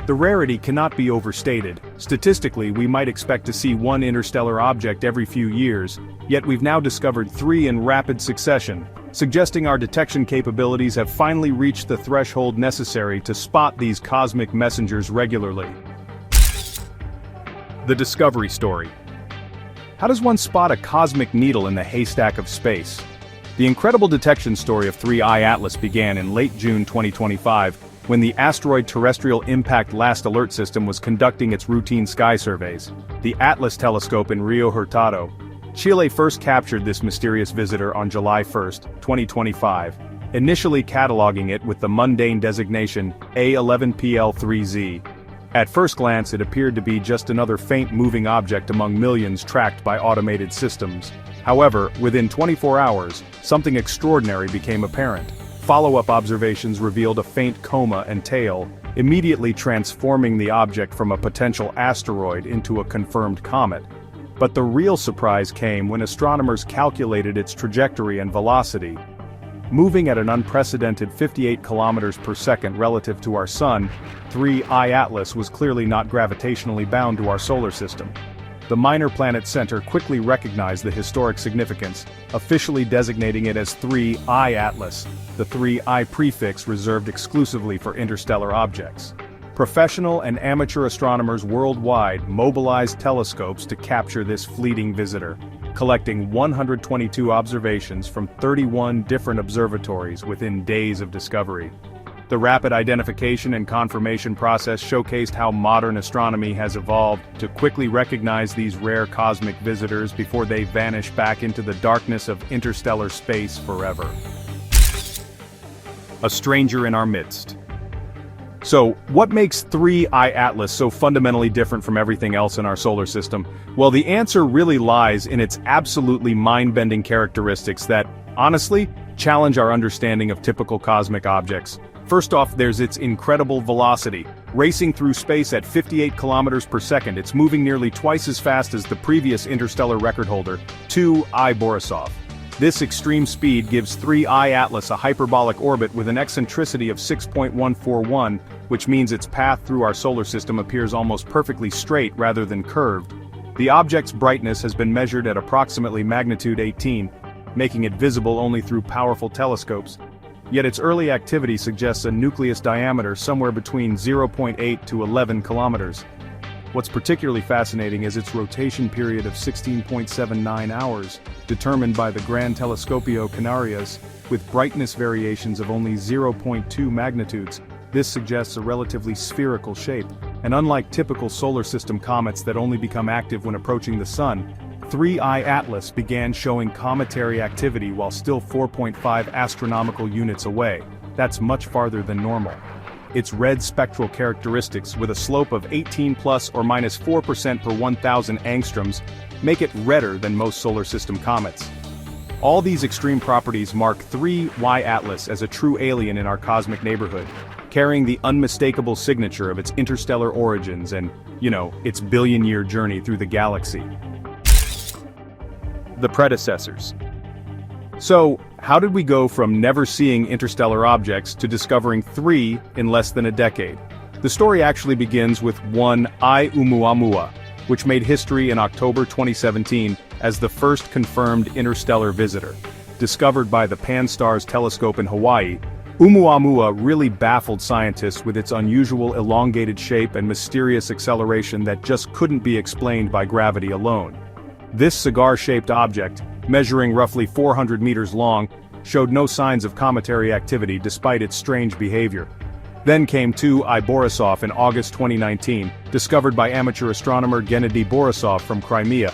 A: The rarity cannot be overstated. Statistically, we might expect to see one interstellar object every few years, yet we've now discovered 3 in rapid succession, suggesting our detection capabilities have finally reached the threshold necessary to spot these cosmic messengers regularly. The discovery story. How does one spot a cosmic needle in the haystack of space? The incredible detection story of 3I Atlas began in late June 2025, when the Asteroid Terrestrial Impact Last Alert System was conducting its routine sky surveys. The Atlas telescope in Rio Hurtado, Chile first captured this mysterious visitor on July 1, 2025, initially cataloging it with the mundane designation A11PL3Z. At first glance, it appeared to be just another faint moving object among millions tracked by automated systems. However, within 24 hours, something extraordinary became apparent. Follow-up observations revealed a faint coma and tail, immediately transforming the object from a potential asteroid into a confirmed comet. But the real surprise came when astronomers calculated its trajectory and velocity. Moving at an unprecedented 58 kilometers per second relative to our Sun, 3I Atlas was clearly not gravitationally bound to our solar system. The Minor Planet Center quickly recognized the historic significance, officially designating it as 3I Atlas, the 3I prefix reserved exclusively for interstellar objects. Professional and amateur astronomers worldwide mobilized telescopes to capture this fleeting visitor, collecting 122 observations from 31 different observatories within days of discovery. The rapid identification and confirmation process showcased how modern astronomy has evolved to quickly recognize these rare cosmic visitors before they vanish back into the darkness of interstellar space forever. A stranger in our midst. So, what makes 3I Atlas so fundamentally different from everything else in our solar system? Well, the answer really lies in its absolutely mind-bending characteristics that, honestly, challenge our understanding of typical cosmic objects. First off, there's its incredible velocity. Racing through space at 58 kilometers per second, it's moving nearly twice as fast as the previous interstellar record holder, 2I Borisov. This extreme speed gives 3I Atlas a hyperbolic orbit with an eccentricity of 6.141, which means its path through our solar system appears almost perfectly straight rather than curved. The object's brightness has been measured at approximately magnitude 18, making it visible only through powerful telescopes. Yet its early activity suggests a nucleus diameter somewhere between 0.8 to 11 kilometers. What's particularly fascinating is its rotation period of 16.79 hours, determined by the Gran Telescopio Canarias, with brightness variations of only 0.2 magnitudes. This suggests a relatively spherical shape, and unlike typical solar system comets that only become active when approaching the Sun, 3I Atlas began showing cometary activity while still 4.5 astronomical units away. That's much farther than normal. Its red spectral characteristics, with a slope of 18 plus or minus 4% per 1,000 angstroms, make it redder than most solar system comets. All these extreme properties mark 3I Atlas as a true alien in our cosmic neighborhood, carrying the unmistakable signature of its interstellar origins and, its billion-year journey through the galaxy. The predecessors. So, how did we go from never seeing interstellar objects to discovering 3 in less than a decade? The story actually begins with one Oumuamua, which made history in October 2017 as the first confirmed interstellar visitor. Discovered by the Pan-STARRS telescope in Hawaii, Oumuamua really baffled scientists with its unusual elongated shape and mysterious acceleration that just couldn't be explained by gravity alone. This cigar-shaped object, measuring roughly 400 meters long, showed no signs of cometary activity despite its strange behavior. Then came 2I Borisov in August 2019, discovered by amateur astronomer Gennady Borisov from Crimea.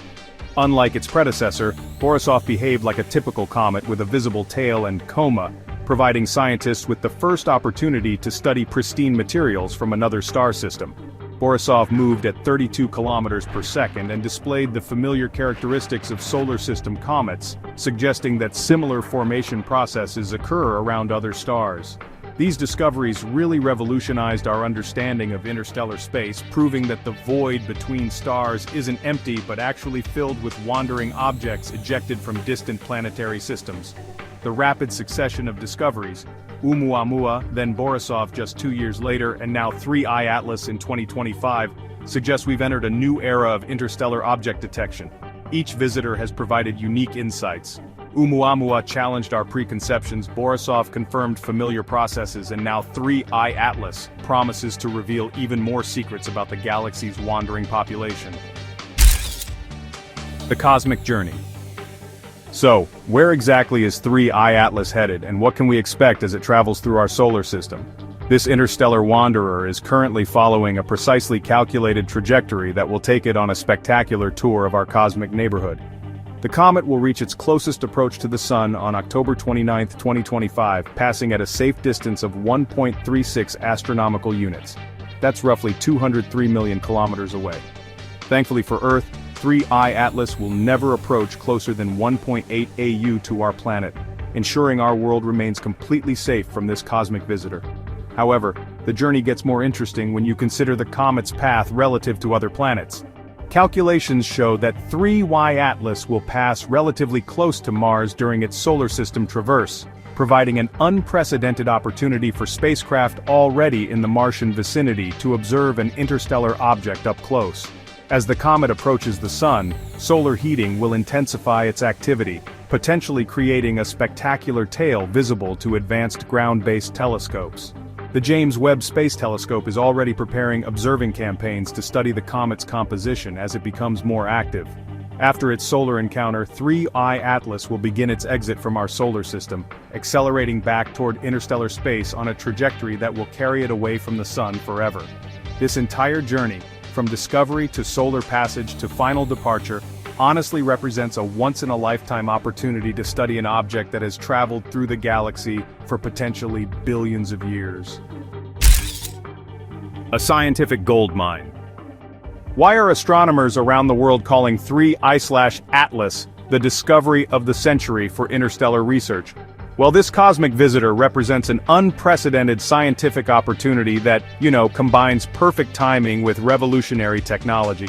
A: Unlike its predecessor, Borisov behaved like a typical comet with a visible tail and coma, providing scientists with the first opportunity to study pristine materials from another star system. Borisov moved at 32 kilometers per second and displayed the familiar characteristics of solar system comets, suggesting that similar formation processes occur around other stars. These discoveries really revolutionized our understanding of interstellar space, proving that the void between stars isn't empty but actually filled with wandering objects ejected from distant planetary systems. The rapid succession of discoveries, Oumuamua, then Borisov just 2 years later, and now 3I Atlas in 2025, suggests we've entered a new era of interstellar object detection. Each visitor has provided unique insights. Oumuamua challenged our preconceptions, Borisov confirmed familiar processes, and now 3I Atlas promises to reveal even more secrets about the galaxy's wandering population. The cosmic journey. So, where exactly is 3I Atlas headed, and what can we expect as it travels through our solar system? This interstellar wanderer is currently following a precisely calculated trajectory that will take it on a spectacular tour of our cosmic neighborhood. The comet will reach its closest approach to the Sun on October 29, 2025, passing at a safe distance of 1.36 astronomical units. That's roughly 203 million kilometers away. Thankfully for Earth, 3I Atlas will never approach closer than 1.8 AU to our planet, ensuring our world remains completely safe from this cosmic visitor. However, the journey gets more interesting when you consider the comet's path relative to other planets. Calculations show that 3Y Atlas will pass relatively close to Mars during its solar system traverse, providing an unprecedented opportunity for spacecraft already in the Martian vicinity to observe an interstellar object up close. As the comet approaches the Sun, solar heating will intensify its activity, potentially creating a spectacular tail visible to advanced ground-based telescopes. The James Webb Space Telescope is already preparing observing campaigns to study the comet's composition as it becomes more active. After its solar encounter, 3I Atlas will begin its exit from our solar system, accelerating back toward interstellar space on a trajectory that will carry it away from the Sun forever. This entire journey, from discovery to solar passage to final departure, honestly represents a once-in-a-lifetime opportunity to study an object that has traveled through the galaxy for potentially billions of years. A scientific goldmine. Why are astronomers around the world calling 3I/Atlas the discovery of the century for interstellar research? Well, this cosmic visitor represents an unprecedented scientific opportunity that, combines perfect timing with revolutionary technology.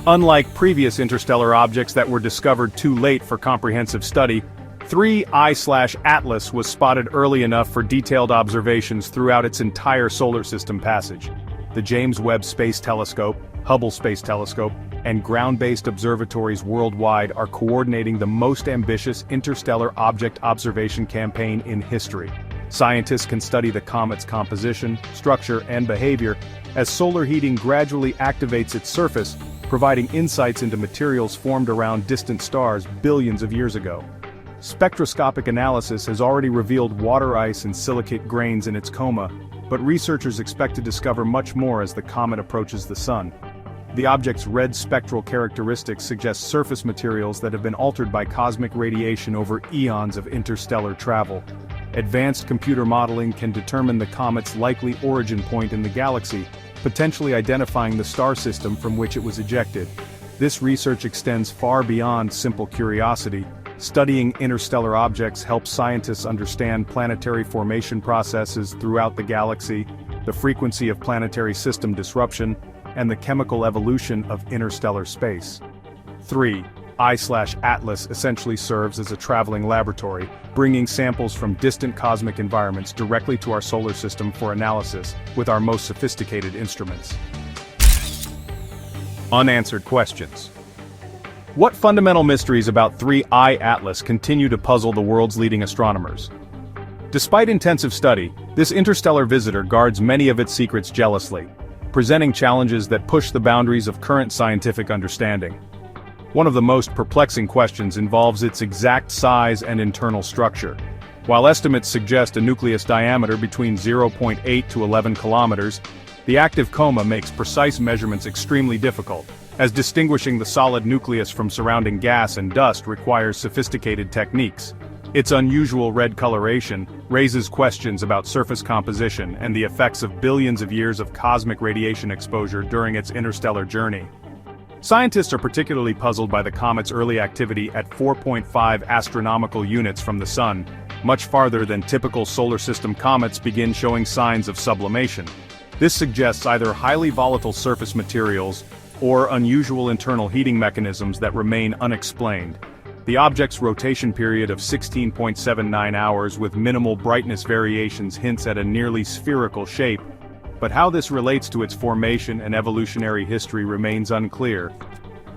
A: Unlike previous interstellar objects that were discovered too late for comprehensive study, 3I/Atlas was spotted early enough for detailed observations throughout its entire solar system passage. The James Webb Space Telescope, Hubble Space Telescope, and ground-based observatories worldwide are coordinating the most ambitious interstellar object observation campaign in history. Scientists can study the comet's composition, structure, and behavior as solar heating gradually activates its surface, providing insights into materials formed around distant stars billions of years ago. Spectroscopic analysis has already revealed water ice and silicate grains in its coma, but researchers expect to discover much more as the comet approaches the Sun. The object's red spectral characteristics suggest surface materials that have been altered by cosmic radiation over eons of interstellar travel. Advanced computer modeling can determine the comet's likely origin point in the galaxy, potentially identifying the star system from which it was ejected. This research extends far beyond simple curiosity. Studying interstellar objects helps scientists understand planetary formation processes throughout the galaxy, the frequency of planetary system disruption, and the chemical evolution of interstellar space. 3I/Atlas essentially serves as a traveling laboratory, bringing samples from distant cosmic environments directly to our solar system for analysis with our most sophisticated instruments. Unanswered questions. What fundamental mysteries about 3I Atlas continue to puzzle the world's leading astronomers? Despite intensive study, this interstellar visitor guards many of its secrets jealously, presenting challenges that push the boundaries of current scientific understanding. One of the most perplexing questions involves its exact size and internal structure. While estimates suggest a nucleus diameter between 0.8 to 11 kilometers, the active coma makes precise measurements extremely difficult, as distinguishing the solid nucleus from surrounding gas and dust requires sophisticated techniques. Its unusual red coloration raises questions about surface composition and the effects of billions of years of cosmic radiation exposure during its interstellar journey. Scientists are particularly puzzled by the comet's early activity at 4.5 astronomical units from the Sun, much farther than typical solar system comets begin showing signs of sublimation. This suggests either highly volatile surface materials or unusual internal heating mechanisms that remain unexplained. The object's rotation period of 16.79 hours with minimal brightness variations hints at a nearly spherical shape, but how this relates to its formation and evolutionary history remains unclear.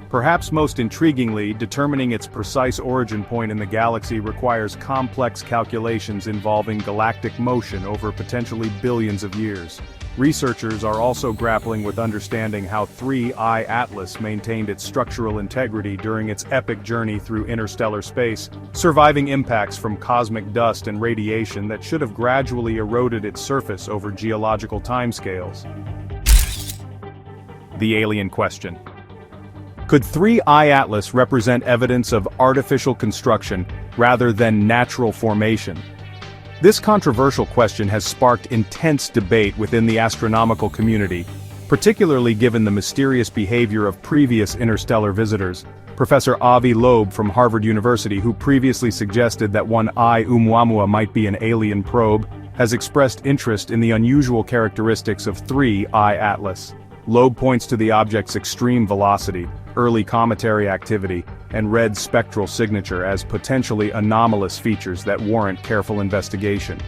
A: Perhaps most intriguingly, determining its precise origin point in the galaxy requires complex calculations involving galactic motion over potentially billions of years. Researchers are also grappling with understanding how 3I Atlas maintained its structural integrity during its epic journey through interstellar space, surviving impacts from cosmic dust and radiation that should have gradually eroded its surface over geological timescales. The alien question. Could 3I Atlas represent evidence of artificial construction rather than natural formation? This controversial question has sparked intense debate within the astronomical community, particularly given the mysterious behavior of previous interstellar visitors. Professor Avi Loeb from Harvard University, who previously suggested that one Oumuamua might be an alien probe, has expressed interest in the unusual characteristics of 3I Atlas. Loeb points to the object's extreme velocity, early cometary activity, and red spectral signature as potentially anomalous features that warrant careful investigation.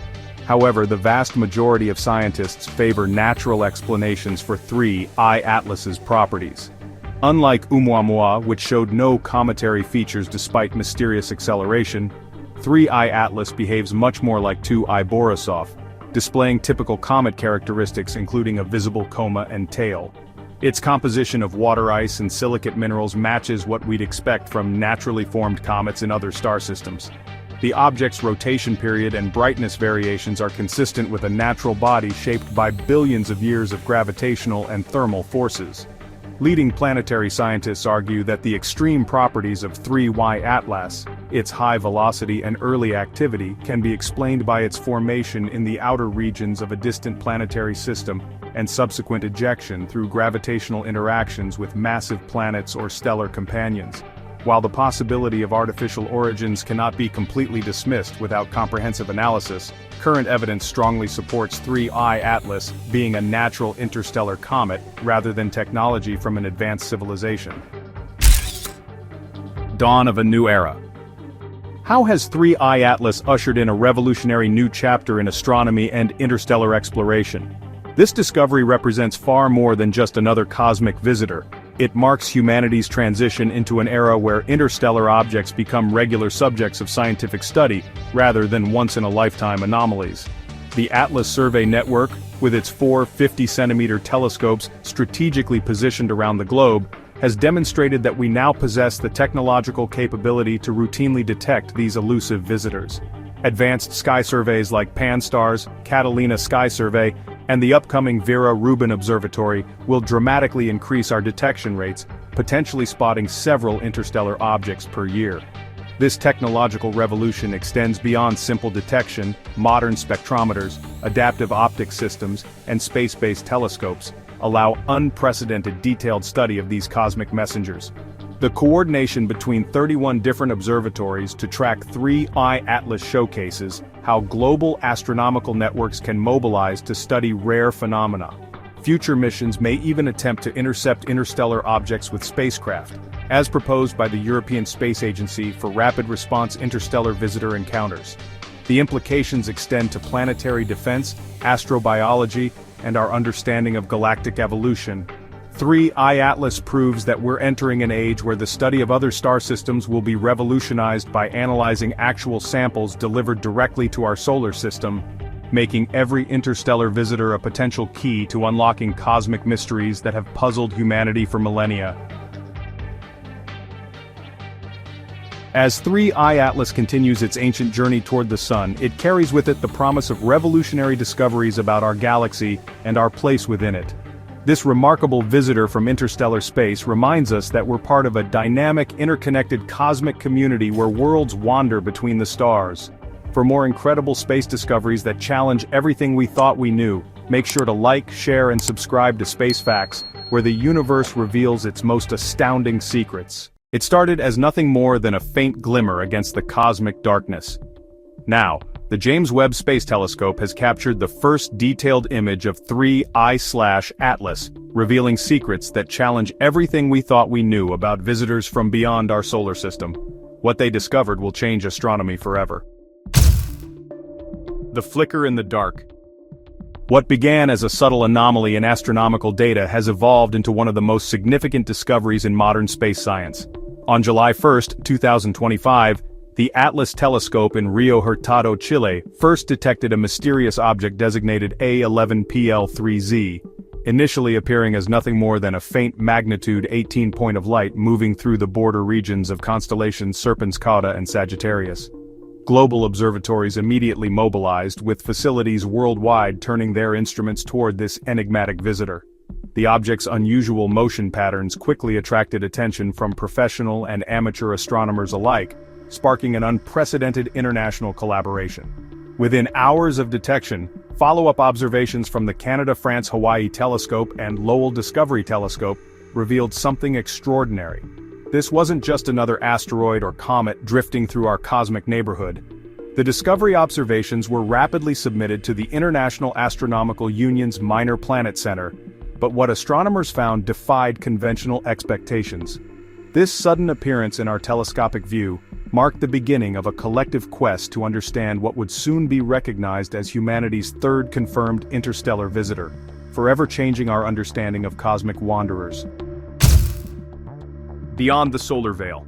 A: However, the vast majority of scientists favor natural explanations for 3I Atlas's properties. Unlike Oumuamua, which showed no cometary features despite mysterious acceleration, 3I Atlas behaves much more like 2I Borisov, displaying typical comet characteristics including a visible coma and tail. Its composition of water ice and silicate minerals matches what we'd expect from naturally formed comets in other star systems. The object's rotation period and brightness variations are consistent with a natural body shaped by billions of years of gravitational and thermal forces. Leading planetary scientists argue that the extreme properties of 3Y Atlas, its high velocity and early activity, can be explained by its formation in the outer regions of a distant planetary system and subsequent ejection through gravitational interactions with massive planets or stellar companions. While the possibility of artificial origins cannot be completely dismissed without comprehensive analysis, current evidence strongly supports 3I Atlas being a natural interstellar comet rather than technology from an advanced civilization. Dawn of a new era. How has 3I Atlas ushered in a revolutionary new chapter in astronomy and interstellar exploration? This discovery represents far more than just another cosmic visitor. It marks humanity's transition into an era where interstellar objects become regular subjects of scientific study, rather than once-in-a-lifetime anomalies. The Atlas Survey Network, with its 4 50-centimeter telescopes strategically positioned around the globe, has demonstrated that we now possess the technological capability to routinely detect these elusive visitors. Advanced sky surveys like Pan-STARRS, Catalina Sky Survey, and the upcoming Vera Rubin Observatory will dramatically increase our detection rates, potentially spotting several interstellar objects per year. This technological revolution extends beyond simple detection. Modern spectrometers, adaptive optics systems, and space-based telescopes allow unprecedented detailed study of these cosmic messengers. The coordination between 31 different observatories to track 3I Atlas showcases how global astronomical networks can mobilize to study rare phenomena. Future missions may even attempt to intercept interstellar objects with spacecraft, as proposed by the European Space Agency for rapid response interstellar visitor encounters. The implications extend to planetary defense, astrobiology, and our understanding of galactic evolution. 3I Atlas proves that we're entering an age where the study of other star systems will be revolutionized by analyzing actual samples delivered directly to our solar system, making every interstellar visitor a potential key to unlocking cosmic mysteries that have puzzled humanity for millennia. As 3I Atlas continues its ancient journey toward the sun, it carries with it the promise of revolutionary discoveries about our galaxy and our place within it. This remarkable visitor from interstellar space reminds us that we're part of a dynamic, interconnected cosmic community where worlds wander between the stars. For more incredible space discoveries that challenge everything we thought we knew, make sure to like, share, and subscribe to Space Facts, where the universe reveals its most astounding secrets. It started as nothing more than a faint glimmer against the cosmic darkness. Now, the James Webb Space Telescope has captured the first detailed image of 3I Atlas, revealing secrets that challenge everything we thought we knew about visitors from beyond our solar system. What they discovered will change astronomy forever. The flicker in the dark. What began as a subtle anomaly in astronomical data has evolved into one of the most significant discoveries in modern space science. On July 1, 2025, the Atlas telescope in Rio Hurtado, Chile, first detected a mysterious object designated A11PL3Z, initially appearing as nothing more than a faint magnitude 18 point of light moving through the border regions of constellations Serpens Cauda and Sagittarius. Global observatories immediately mobilized, with facilities worldwide turning their instruments toward this enigmatic visitor. The object's unusual motion patterns quickly attracted attention from professional and amateur astronomers alike, sparking an unprecedented international collaboration. Within hours of detection, follow-up observations from the Canada-France-Hawaii Telescope and Lowell Discovery Telescope revealed something extraordinary. This wasn't just another asteroid or comet drifting through our cosmic neighborhood. The discovery observations were rapidly submitted to the International Astronomical Union's Minor Planet Center, but what astronomers found defied conventional expectations. This sudden appearance in our telescopic view marked the beginning of a collective quest to understand what would soon be recognized as humanity's third confirmed interstellar visitor, forever changing our understanding of cosmic wanderers. Beyond the solar veil.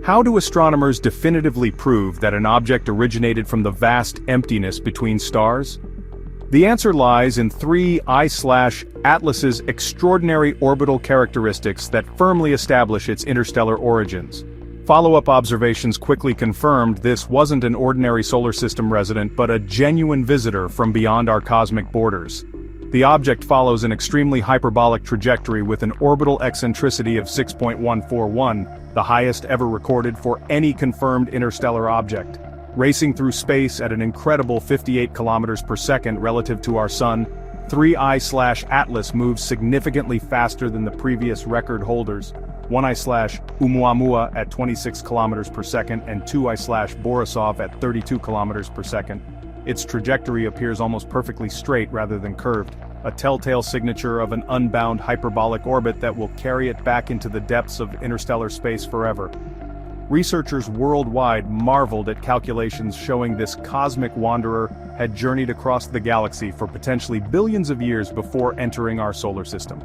A: How do astronomers definitively prove that an object originated from the vast emptiness between stars? The answer lies in 3I/Atlas's extraordinary orbital characteristics that firmly establish its interstellar origins. Follow-up observations quickly confirmed this wasn't an ordinary solar system resident but a genuine visitor from beyond our cosmic borders. The object follows an extremely hyperbolic trajectory with an orbital eccentricity of 6.141, the highest ever recorded for any confirmed interstellar object. Racing through space at an incredible 58 kilometers per second relative to our Sun, 3I/Atlas moves significantly faster than the previous record holders, 1I/Oumuamua at 26 kilometers per second and 2I/Borisov at 32 kilometers per second. Its trajectory appears almost perfectly straight rather than curved, a telltale signature of an unbound hyperbolic orbit that will carry it back into the depths of interstellar space forever. Researchers worldwide marveled at calculations showing this cosmic wanderer had journeyed across the galaxy for potentially billions of years before entering our solar system.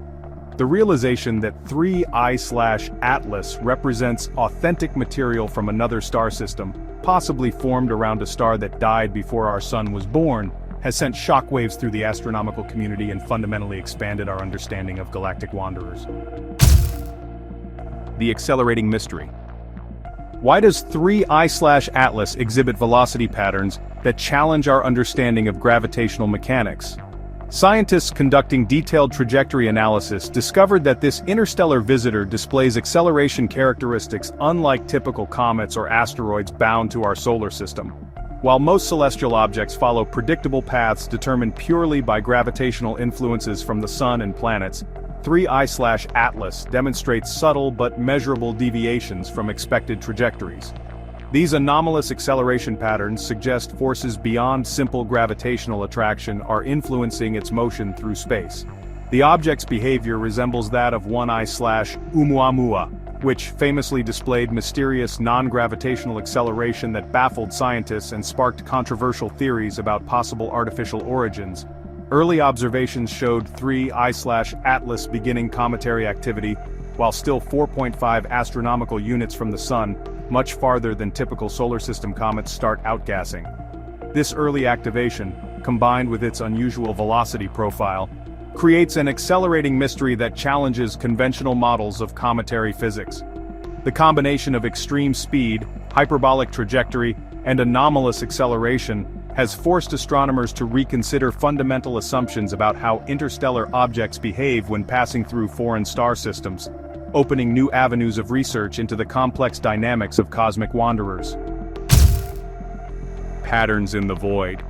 A: The realization that 3I/Atlas represents authentic material from another star system, possibly formed around a star that died before our Sun was born, has sent shockwaves through the astronomical community and fundamentally expanded our understanding of galactic wanderers. The accelerating mystery. Why does 3I/Atlas exhibit velocity patterns that challenge our understanding of gravitational mechanics? Scientists conducting detailed trajectory analysis discovered that this interstellar visitor displays acceleration characteristics unlike typical comets or asteroids bound to our solar system. While most celestial objects follow predictable paths determined purely by gravitational influences from the Sun and planets, 3I/Atlas demonstrates subtle but measurable deviations from expected trajectories. These anomalous acceleration patterns suggest forces beyond simple gravitational attraction are influencing its motion through space. The object's behavior resembles that of 1I/Oumuamua, which famously displayed mysterious non-gravitational acceleration that baffled scientists and sparked controversial theories about possible artificial origins. Early observations showed 3I/Atlas beginning cometary activity, while still 4.5 astronomical units from the Sun, much farther than typical solar system comets start outgassing. This early activation, combined with its unusual velocity profile, creates an accelerating mystery that challenges conventional models of cometary physics. The combination of extreme speed, hyperbolic trajectory, and anomalous acceleration has forced astronomers to reconsider fundamental assumptions about how interstellar objects behave when passing through foreign star systems, opening new avenues of research into the complex dynamics of cosmic wanderers. Patterns in the void.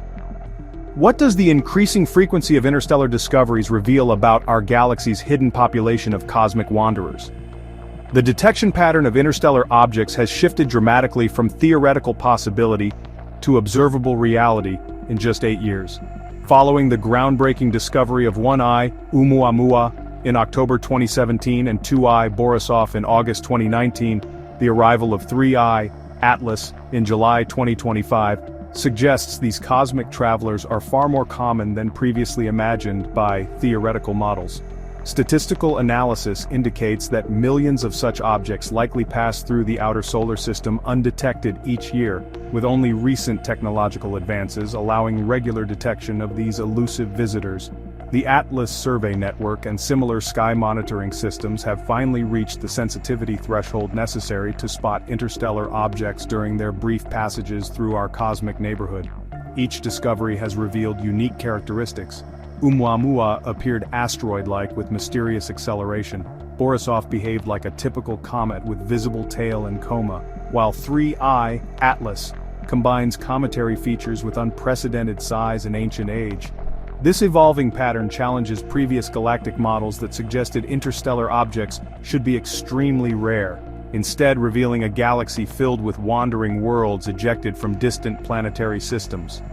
A: What does the increasing frequency of interstellar discoveries reveal about our galaxy's hidden population of cosmic wanderers? The detection pattern of interstellar objects has shifted dramatically from theoretical possibility to observable reality in just 8 years. Following the groundbreaking discovery of 1I/Oumuamua in October 2017 and 2I/Borisov in August 2019, the arrival of 3I/Atlas in July 2025 suggests these cosmic travelers are far more common than previously imagined by theoretical models. Statistical analysis indicates that millions of such objects likely pass through the outer solar system undetected each year, with only recent technological advances allowing regular detection of these elusive visitors. The Atlas Survey Network and similar sky monitoring systems have finally reached the sensitivity threshold necessary to spot interstellar objects during their brief passages through our cosmic neighborhood. Each discovery has revealed unique characteristics. Oumuamua appeared asteroid-like with mysterious acceleration. Borisov behaved like a typical comet with visible tail and coma, while 3I/Atlas combines cometary features with unprecedented size and ancient age. This evolving pattern challenges previous galactic models that suggested interstellar objects should be extremely rare, instead revealing a galaxy filled with wandering worlds ejected from distant planetary systems.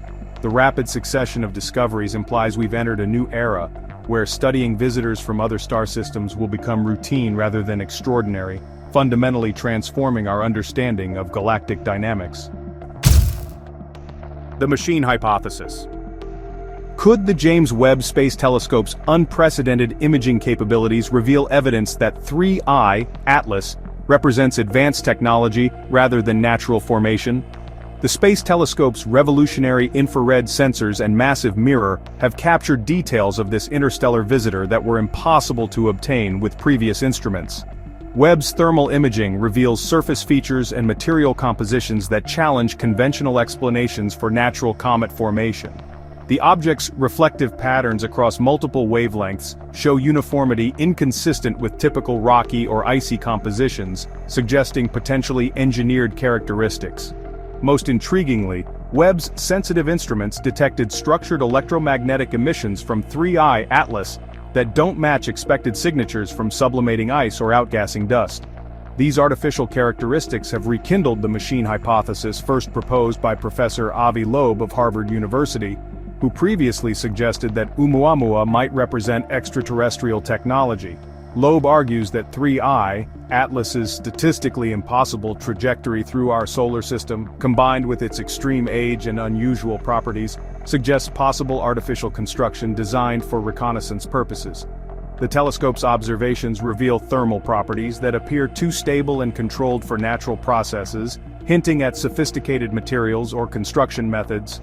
A: The rapid succession of discoveries implies we've entered a new era, where studying visitors from other star systems will become routine rather than extraordinary, fundamentally transforming our understanding of galactic dynamics. The machine hypothesis. Could the James Webb Space Telescope's unprecedented imaging capabilities reveal evidence that 3I, Atlas, represents advanced technology rather than natural formation? The Space Telescope's revolutionary infrared sensors and massive mirror have captured details of this interstellar visitor that were impossible to obtain with previous instruments. Webb's thermal imaging reveals surface features and material compositions that challenge conventional explanations for natural comet formation. The object's reflective patterns across multiple wavelengths show uniformity inconsistent with typical rocky or icy compositions, suggesting potentially engineered characteristics. Most intriguingly, Webb's sensitive instruments detected structured electromagnetic emissions from 3I Atlas that don't match expected signatures from sublimating ice or outgassing dust. These artificial characteristics have rekindled the machine hypothesis first proposed by Professor Avi Loeb of Harvard University, who previously suggested that Oumuamua might represent extraterrestrial technology. Loeb argues that 3I, Atlas's statistically impossible trajectory through our solar system, combined with its extreme age and unusual properties, suggests possible artificial construction designed for reconnaissance purposes. The telescope's observations reveal thermal properties that appear too stable and controlled for natural processes, hinting at sophisticated materials or construction methods.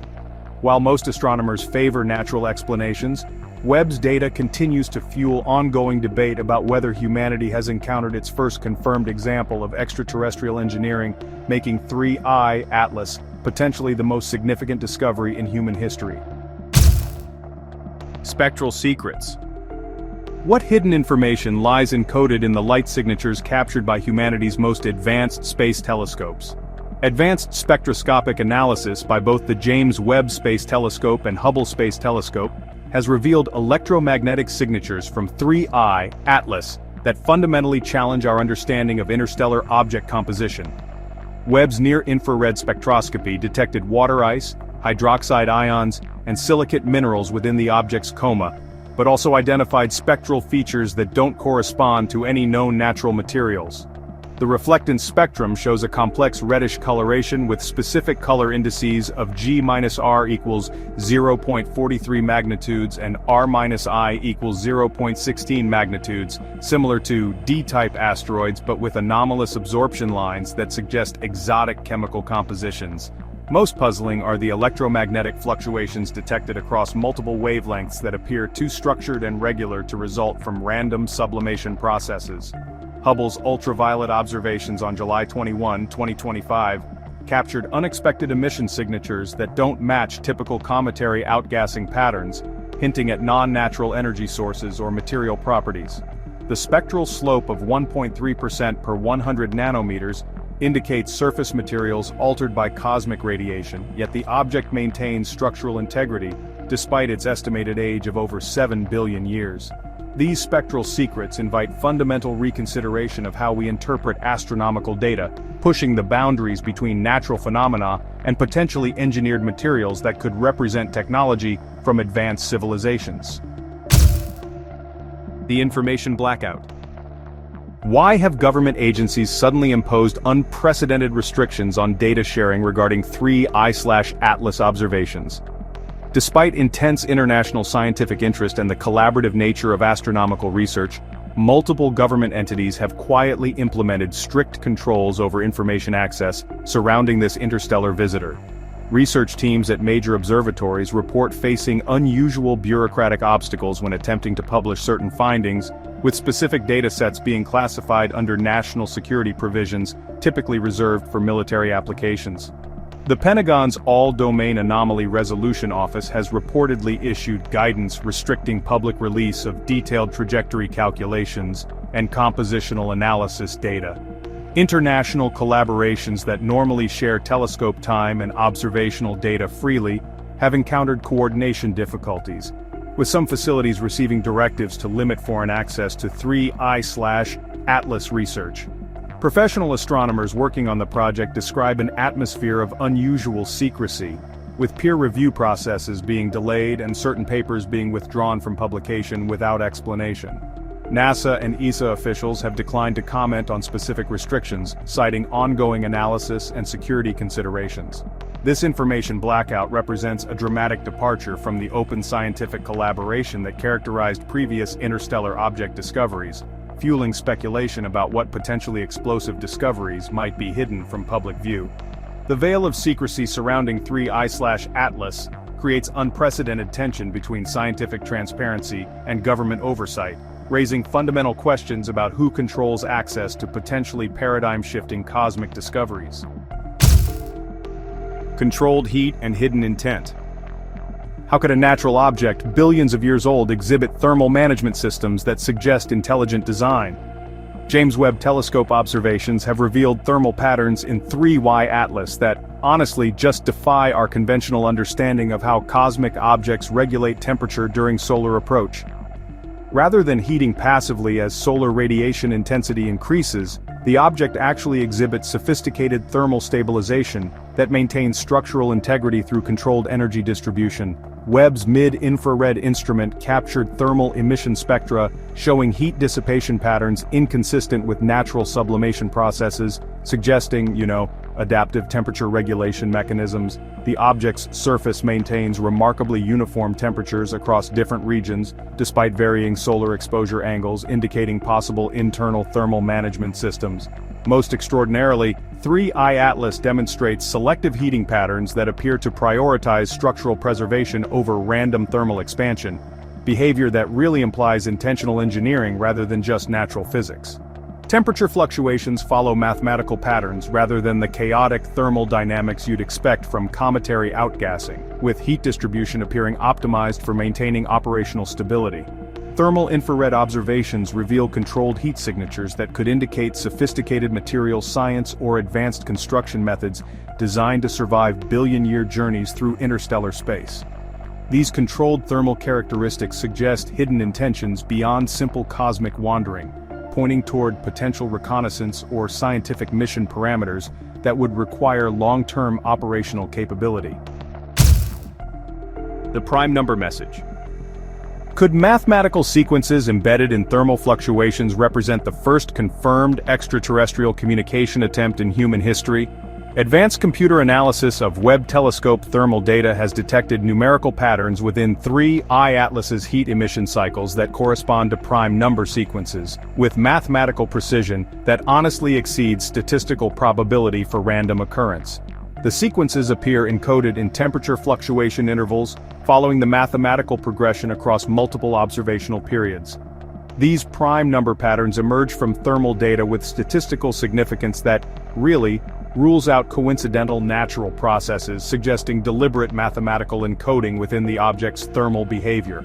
A: While most astronomers favor natural explanations, Webb's data continues to fuel ongoing debate about whether humanity has encountered its first confirmed example of extraterrestrial engineering, making 3I Atlas potentially the most significant discovery in human history. Spectral secrets. What hidden information lies encoded in the light signatures captured by humanity's most advanced space telescopes? Advanced spectroscopic analysis by both the James Webb Space Telescope and Hubble Space Telescope has revealed electromagnetic signatures from 3I Atlas that fundamentally challenge our understanding of interstellar object composition. Webb's near-infrared spectroscopy detected water ice, hydroxide ions, and silicate minerals within the object's coma, but also identified spectral features that don't correspond to any known natural materials. The reflectance spectrum shows a complex reddish coloration with specific color indices of G-R equals 0.43 magnitudes and R-I equals 0.16 magnitudes, similar to D-type asteroids but with anomalous absorption lines that suggest exotic chemical compositions. Most puzzling are the electromagnetic fluctuations detected across multiple wavelengths that appear too structured and regular to result from random sublimation processes. Hubble's ultraviolet observations on July 21, 2025, captured unexpected emission signatures that don't match typical cometary outgassing patterns, hinting at non-natural energy sources or material properties. The spectral slope of 1.3% per 100 nanometers indicates surface materials altered by cosmic radiation, yet the object maintains structural integrity, despite its estimated age of over 7 billion years. These spectral secrets invite fundamental reconsideration of how we interpret astronomical data, pushing the boundaries between natural phenomena and potentially engineered materials that could represent technology from advanced civilizations. The information blackout. Why have government agencies suddenly imposed unprecedented restrictions on data sharing regarding 3I/Atlas observations? Despite intense international scientific interest and the collaborative nature of astronomical research, multiple government entities have quietly implemented strict controls over information access surrounding this interstellar visitor. Research teams at major observatories report facing unusual bureaucratic obstacles when attempting to publish certain findings, with specific datasets being classified under national security provisions typically reserved for military applications. The Pentagon's All-Domain Anomaly Resolution Office has reportedly issued guidance restricting public release of detailed trajectory calculations and compositional analysis data. International collaborations that normally share telescope time and observational data freely have encountered coordination difficulties, with some facilities receiving directives to limit foreign access to 3I/Atlas research. Professional astronomers working on the project describe an atmosphere of unusual secrecy, with peer review processes being delayed and certain papers being withdrawn from publication without explanation. NASA and ESA officials have declined to comment on specific restrictions, citing ongoing analysis and security considerations. This information blackout represents a dramatic departure from the open scientific collaboration that characterized previous interstellar object discoveries, fueling speculation about what potentially explosive discoveries might be hidden from public view. The veil of secrecy surrounding 3I/Atlas creates unprecedented tension between scientific transparency and government oversight, raising fundamental questions about who controls access to potentially paradigm-shifting cosmic discoveries. Controlled heat and hidden intent. How could a natural object billions of years old exhibit thermal management systems that suggest intelligent design? James Webb Telescope observations have revealed thermal patterns in 3I/Atlas that, honestly, just defy our conventional understanding of how cosmic objects regulate temperature during solar approach. Rather than heating passively as solar radiation intensity increases, the object actually exhibits sophisticated thermal stabilization that maintains structural integrity through controlled energy distribution. Webb's mid-infrared instrument captured thermal emission spectra showing heat dissipation patterns inconsistent with natural sublimation processes, suggesting, adaptive temperature regulation mechanisms. The object's surface maintains remarkably uniform temperatures across different regions, despite varying solar exposure angles indicating possible internal thermal management systems. Most extraordinarily, 3I/Atlas demonstrates selective heating patterns that appear to prioritize structural preservation over random thermal expansion, behavior that really implies intentional engineering rather than just natural physics. Temperature fluctuations follow mathematical patterns rather than the chaotic thermal dynamics you'd expect from cometary outgassing, with heat distribution appearing optimized for maintaining operational stability. Thermal infrared observations reveal controlled heat signatures that could indicate sophisticated material science or advanced construction methods designed to survive billion-year journeys through interstellar space. These controlled thermal characteristics suggest hidden intentions beyond simple cosmic wandering, pointing toward potential reconnaissance or scientific mission parameters that would require long-term operational capability. The prime number message. Could mathematical sequences embedded in thermal fluctuations represent the first confirmed extraterrestrial communication attempt in human history? Advanced computer analysis of Webb telescope thermal data has detected numerical patterns within 3I/Atlas's heat emission cycles that correspond to prime number sequences, with mathematical precision that honestly exceeds statistical probability for random occurrence. The sequences appear encoded in temperature fluctuation intervals, following the mathematical progression across multiple observational periods. These prime number patterns emerge from thermal data with statistical significance that, really, rules out coincidental natural processes, suggesting deliberate mathematical encoding within the object's thermal behavior.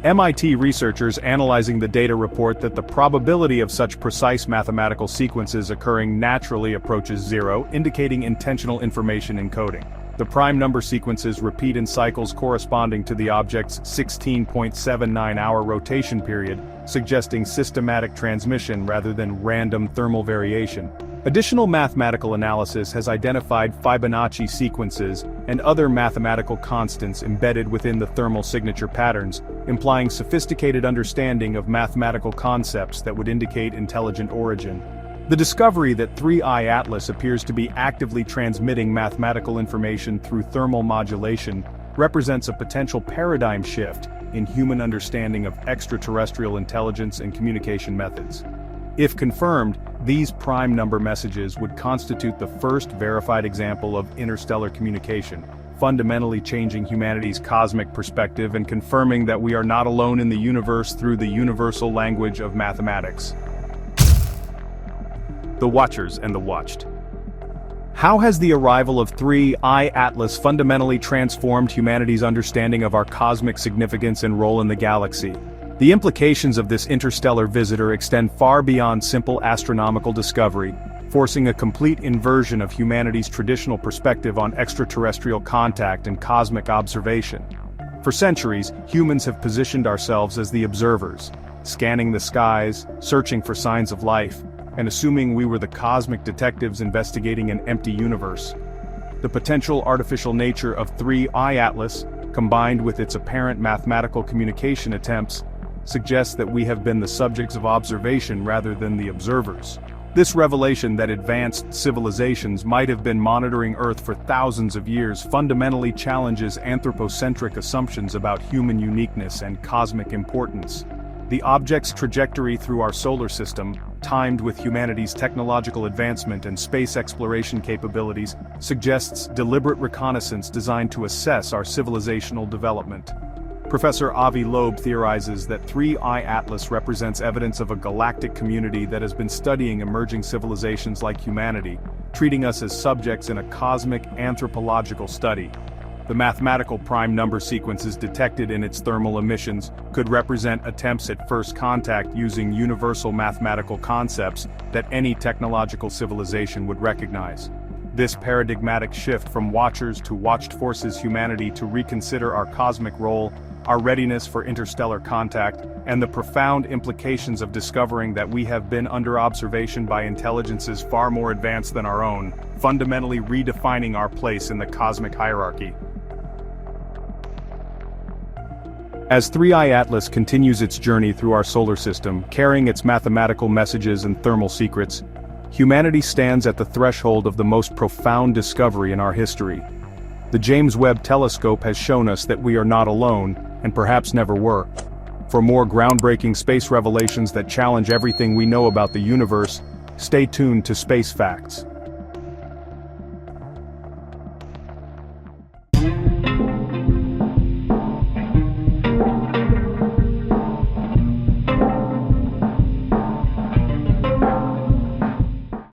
A: MIT researchers analyzing the data report that the probability of such precise mathematical sequences occurring naturally approaches zero, indicating intentional information encoding. The prime number sequences repeat in cycles corresponding to the object's 16.79-hour rotation period, suggesting systematic transmission rather than random thermal variation. Additional mathematical analysis has identified Fibonacci sequences and other mathematical constants embedded within the thermal signature patterns, implying sophisticated understanding of mathematical concepts that would indicate intelligent origin. The discovery that 3I/Atlas appears to be actively transmitting mathematical information through thermal modulation represents a potential paradigm shift in human understanding of extraterrestrial intelligence and communication methods. If confirmed, these prime number messages would constitute the first verified example of interstellar communication, fundamentally changing humanity's cosmic perspective and confirming that we are not alone in the universe through the universal language of mathematics. The Watchers and the Watched. How has the arrival of 3I/Atlas fundamentally transformed humanity's understanding of our cosmic significance and role in the galaxy? The implications of this interstellar visitor extend far beyond simple astronomical discovery. forcing a complete inversion of humanity's traditional perspective on extraterrestrial contact and cosmic observation. For centuries, humans have positioned ourselves as the observers, scanning the skies, searching for signs of life, and assuming we were the cosmic detectives investigating an empty universe. The potential artificial nature of 3I Atlas, combined with its apparent mathematical communication attempts, suggests that we have been the subjects of observation rather than the observers. This revelation that advanced civilizations might have been monitoring Earth for thousands of years fundamentally challenges anthropocentric assumptions about human uniqueness and cosmic importance. The object's trajectory through our solar system, timed with humanity's technological advancement and space exploration capabilities, suggests deliberate reconnaissance designed to assess our civilizational development. Professor Avi Loeb theorizes that 3I Atlas represents evidence of a galactic community that has been studying emerging civilizations like humanity, treating us as subjects in a cosmic anthropological study. The mathematical prime number sequences detected in its thermal emissions could represent attempts at first contact using universal mathematical concepts that any technological civilization would recognize. This paradigmatic shift from watchers to watched forces humanity to reconsider our cosmic role, our readiness for interstellar contact, and the profound implications of discovering that we have been under observation by intelligences far more advanced than our own, fundamentally redefining our place in the cosmic hierarchy. As 3I Atlas continues its journey through our solar system, carrying its mathematical messages and thermal secrets, humanity stands at the threshold of the most profound discovery in our history. The James Webb Telescope has shown us that we are not alone, and perhaps never were. For more groundbreaking space revelations that challenge everything we know about the universe, stay tuned to Space Facts.